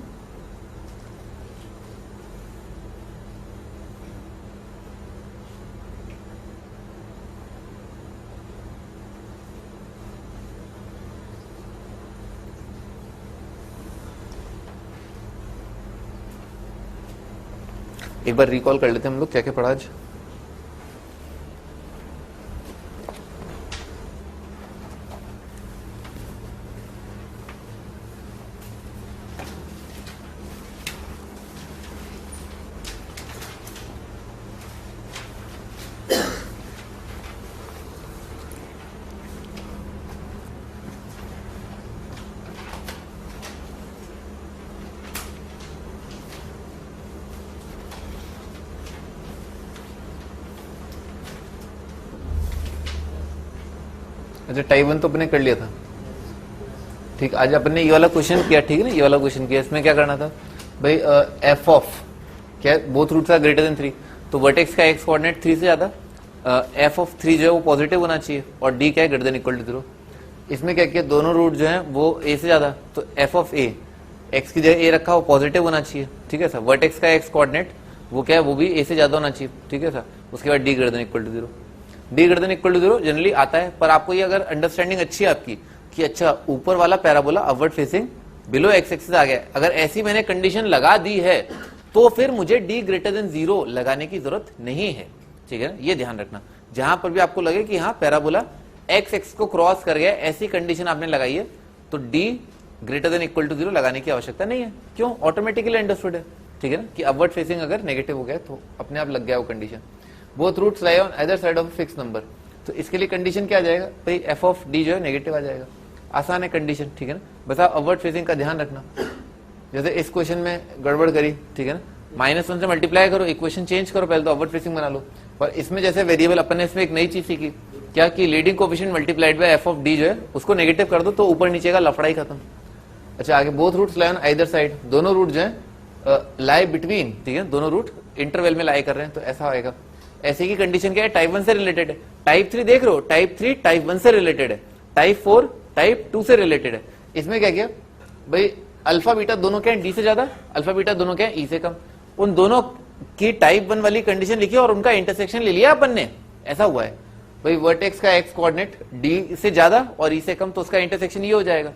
एक बार रिकॉल कर लेते हैं हम लोग क्या क्या पढ़ा आज। अच्छा, टाइप 1 तो अपने कर लिया था, ठीक। आज अपन ने ये वाला क्वेश्चन किया, ठीक है ना? ये वाला क्वेश्चन किया, इसमें क्या करना था भाई? एफ ऑफ क्या है? Both roots are greater than 3, तो वर्टेक्स का एक्स कोऑर्डिनेट 3 से ज्यादा, एफ ऑफ 3 जो है वो पॉजिटिव होना चाहिए, और डी क्या है? Greater than = 0। इसमें क्या किया? दोनों रूट जो है वो ए से ज्यादा, तो एफ ऑफ ए, एक्स की जगह ए रखा, वो पॉजिटिव होना चाहिए, ठीक है सर? वर्टेक्स का एक्स कोऑर्डिनेट वो क्या है? वो भी ए से ज्यादा होना चाहिए, ठीक है सर? उसके बाद D greater then = 0। D greater then = 0 generally आता है, पर आपको ये अगर अंडरस्टैंडिंग अच्छी है आपकी कि अच्छा ऊपर वाला parabola upward facing below x axis आ गया, अगर ऐसी मैंने कंडीशन लगा दी है तो फिर मुझे डी ग्रेटर देन 0 लगाने की जरूरत नहीं है, ठीक है? ये ध्यान रखना, जहां पर भी आपको लगे कि हाँ पैराबोला एक्स एक्स को क्रॉस कर गया, ऐसी कंडीशन आपने लगाई है, तो डी ग्रेटर देन = 0 लगाने की आवश्यकता नहीं है। क्यों? ऑटोमेटिकली अंडरस्टूड है, ठीक है ना? कि अपवर्ड फेसिंग अगर नेगेटिव हो गया तो अपने आप लग गया वो condition. Both roots lie on other side of fix number, तो इसके लिए कंडीशन क्या आ जाएगा भाई? एफ ऑफ डी जो है नेगेटिव आ जाएगा। आसान है कंडीशन, ठीक है ना? बस आप अपवर्ड फेसिंग का ध्यान रखना। जैसे इस क्वेश्चन में गड़बड़ करी, ठीक है ना? -1 से मल्टीप्लाई करो, इक्वेशन चेंज करो, पहले तो अपवर्ड फेसिंग बना लो। पर इसमें जैसे वेरिएबल अपन ने इसमें एक नई चीज सीखी, क्या कि leading coefficient multiplied by f of D जो है उसको नेगेटिव कर दो, तो ऊपर नीचे का लफड़ा ही खत्म। अच्छा, आगे both roots lie on either side, दोनों रूट जो है लाई बिटवीन, ठीक है? दोनों रूट इंटरवल में लाई कर रहे हैं, तो ऐसा आएगा। ऐसे की कंडीशन क्या है? टाइप 1 से रिलेटेड है, टाइप 3 देख रहे हो, टाइप 3 टाइप 1 से रिलेटेड है, टाइप 4 टाइप 2 से रिलेटेड है। इसमें क्या किया भाई? अल्फा बीटा दोनों क्या है? डी से ज्यादा, अल्फा बीटा दोनों क्या है? ई से कम। उन दोनों की टाइप 1 वाली कंडीशन लिखी और उनका इंटरसेक्शन ले लिया अपन ने, ऐसा हुआ है। भाई वर्टेक्स का एक्स कोऑर्डिनेट डी से ज्यादा और ई से कम, तो उसका इंटरसेक्शन ये हो जाएगा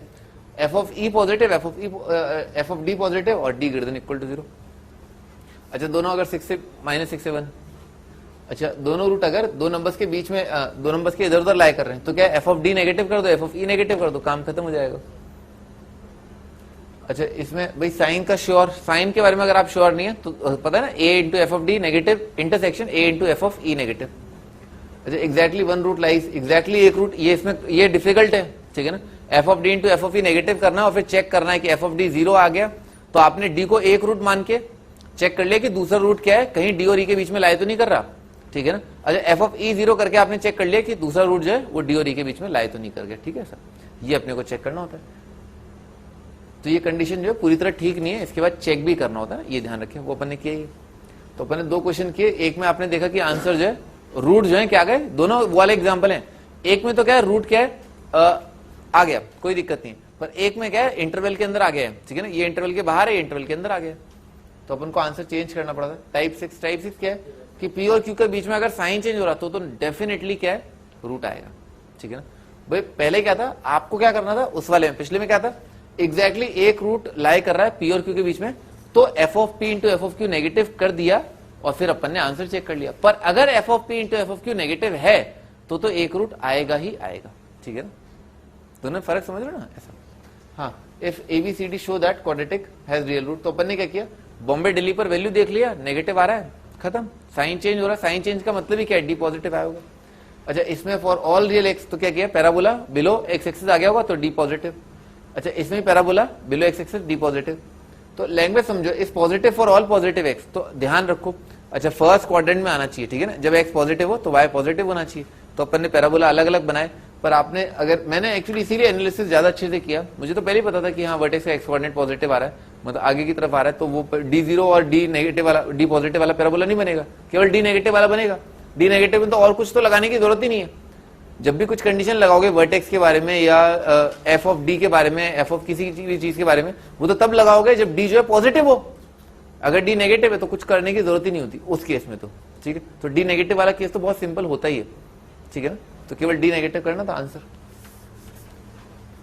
f of e positive, f of d positive और d greater than equal to 0। अच्छा दोनों अगर 6 से -6 से 1, अच्छा दोनों रूट अगर दो नंबर्स के बीच में दो नंबर्स के इधर उधर लाई कर रहे हैं तो क्या एफ ऑफ डी नेगेटिव कर दो, एफ ऑफ ई नेगेटिव कर दो, काम खत्म हो जाएगा। अच्छा इसमें भाई साइन का श्योर, साइन के बारे में अगर आप श्योर नहीं है तो पता है ना a into F of d negative intersection a into F of e negative. अच्छा exactly one root lies, exactly एक रूट, ये इसमें ये डिफिकल्ट है, ठीक है ना। F of d into F of e negative करना है और फिर चेक करना है कि एफ ऑफ डी 0 आ गया तो आपने डी को एक रूट मान के चेक कर लिया कि दूसरा रूट क्या है, कहीं डी और ई के बीच में लाई तो नहीं कर रहा, ठीक है ना। अच्छा एफ ऑफ ई 0 करके आपने चेक कर लिया कि दूसरा रूट जो है वो डी और ई के बीच में लाई तो नहीं कर गया, ठीक है सर, ये अपने को चेक करना होता है। तो ये कंडीशन जो है पूरी तरह ठीक नहीं है, इसके बाद चेक भी करना होता है, ये ध्यान रखें। वो अपन ने किया ये, तो अपन ने 2 क्वेश्चन किए, एक में आपने देखा कि आंसर जो है रूट जो है क्या गए, दोनों वाले एग्जाम्पल है। एक में तो क्या है रूट क्या है आ गया, कोई दिक्कत नहीं, पर एक में क्या है इंटरवल के अंदर आ गया है, ठीक है ना, ये इंटरवल के बाहर है, इंटरवल के अंदर आ गया, तो अपन को आंसर चेंज करना पड़ता है। टाइप 6 क्या है कि पी और क्यू के बीच में अगर साइन चेंज हो रहा तो डेफिनेटली क्या है रूट आएगा, ठीक है ना। भाई पहले क्या था, आपको क्या करना था उस वाले में, पिछले में क्या था, एग्जैक्टली एक रूट लाई कर रहा है पी और क्यू के बीच में, तो F of p into F of q negative कर दिया और फिर अपन ने आंसर चेक कर लिया। पर अगर F of p into F of q negative है तो एक रूट आएगा ही आएगा, ठीक है ना। दोनों फर्क समझ रहे हो ना ऐसा। हाँ, if ABCD show that quadratic has real root, तो अपन ने क्या किया, बॉम्बे दिल्ली पर वैल्यू देख लिया, नेगेटिव आ रहा है, खत्म, साइन चेंज हो रहा है, साइन चेंज का मतलब ही क्या है, डी पॉजिटिव आया होगा। अच्छा इसमें फॉर ऑल रियल एक्स तो क्या किया, पैराबोला बिलो एक्स एक्सिस आ गया होगा तो डी पॉजिटिव। अच्छा इसमें parabola below x axis D positive, तो लैंग्वेज समझो, इस positive for all positive x, तो ध्यान रखो। अच्छा फर्स्ट क्वाड्रेंट में आना चाहिए, ठीक है ना, जब एक्स पॉजिटिव हो तो वाई पॉजिटिव होना चाहिए, तो अपन ने पैराबोला अलग अलग बनाए। पर आपने अगर, मैंने एक्चुअली इसीलिए एनालिसिस ज्यादा अच्छे से किया, मुझे तो पहले ही पता था कि हाँ वर्टेक्स का एक्स कोऑर्डिनेट पॉजिटिव आ रहा है, मतलब आगे की तरफ आ रहा है, तो वो डी 0 और डी नेगेटिव वाला, डी पॉजिटिव वाला पैराबोला नहीं बनेगा, केवल डी नेगेटिव वाला बनेगा। डी नेगेटिव में तो और कुछ तो लगाने की जरूरत ही नहीं है। जब भी कुछ कंडीशन लगाओगे वर्टेक्स के बारे में या एफ ऑफ डी के बारे में, एफ ऑफ किसी भी चीज के बारे में, वो तो तब लगाओगे जब डी जो है पॉजिटिव हो। अगर डी नेगेटिव है तो कुछ करने की जरूरत ही नहीं होती उस केस में, तो ठीक है। तो डी नेगेटिव वाला केस तो बहुत सिंपल होता ही है, ठीक है ना, तो केवल डी नेगेटिव करना था आंसर।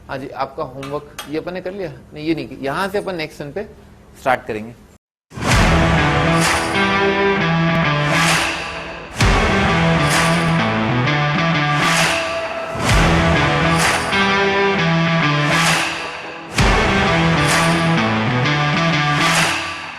हाँ जी, आपका होमवर्क ये अपन ने कर लिया नहीं, ये नहीं, यहां से अपन नेक्स्ट सन पे स्टार्ट करेंगे।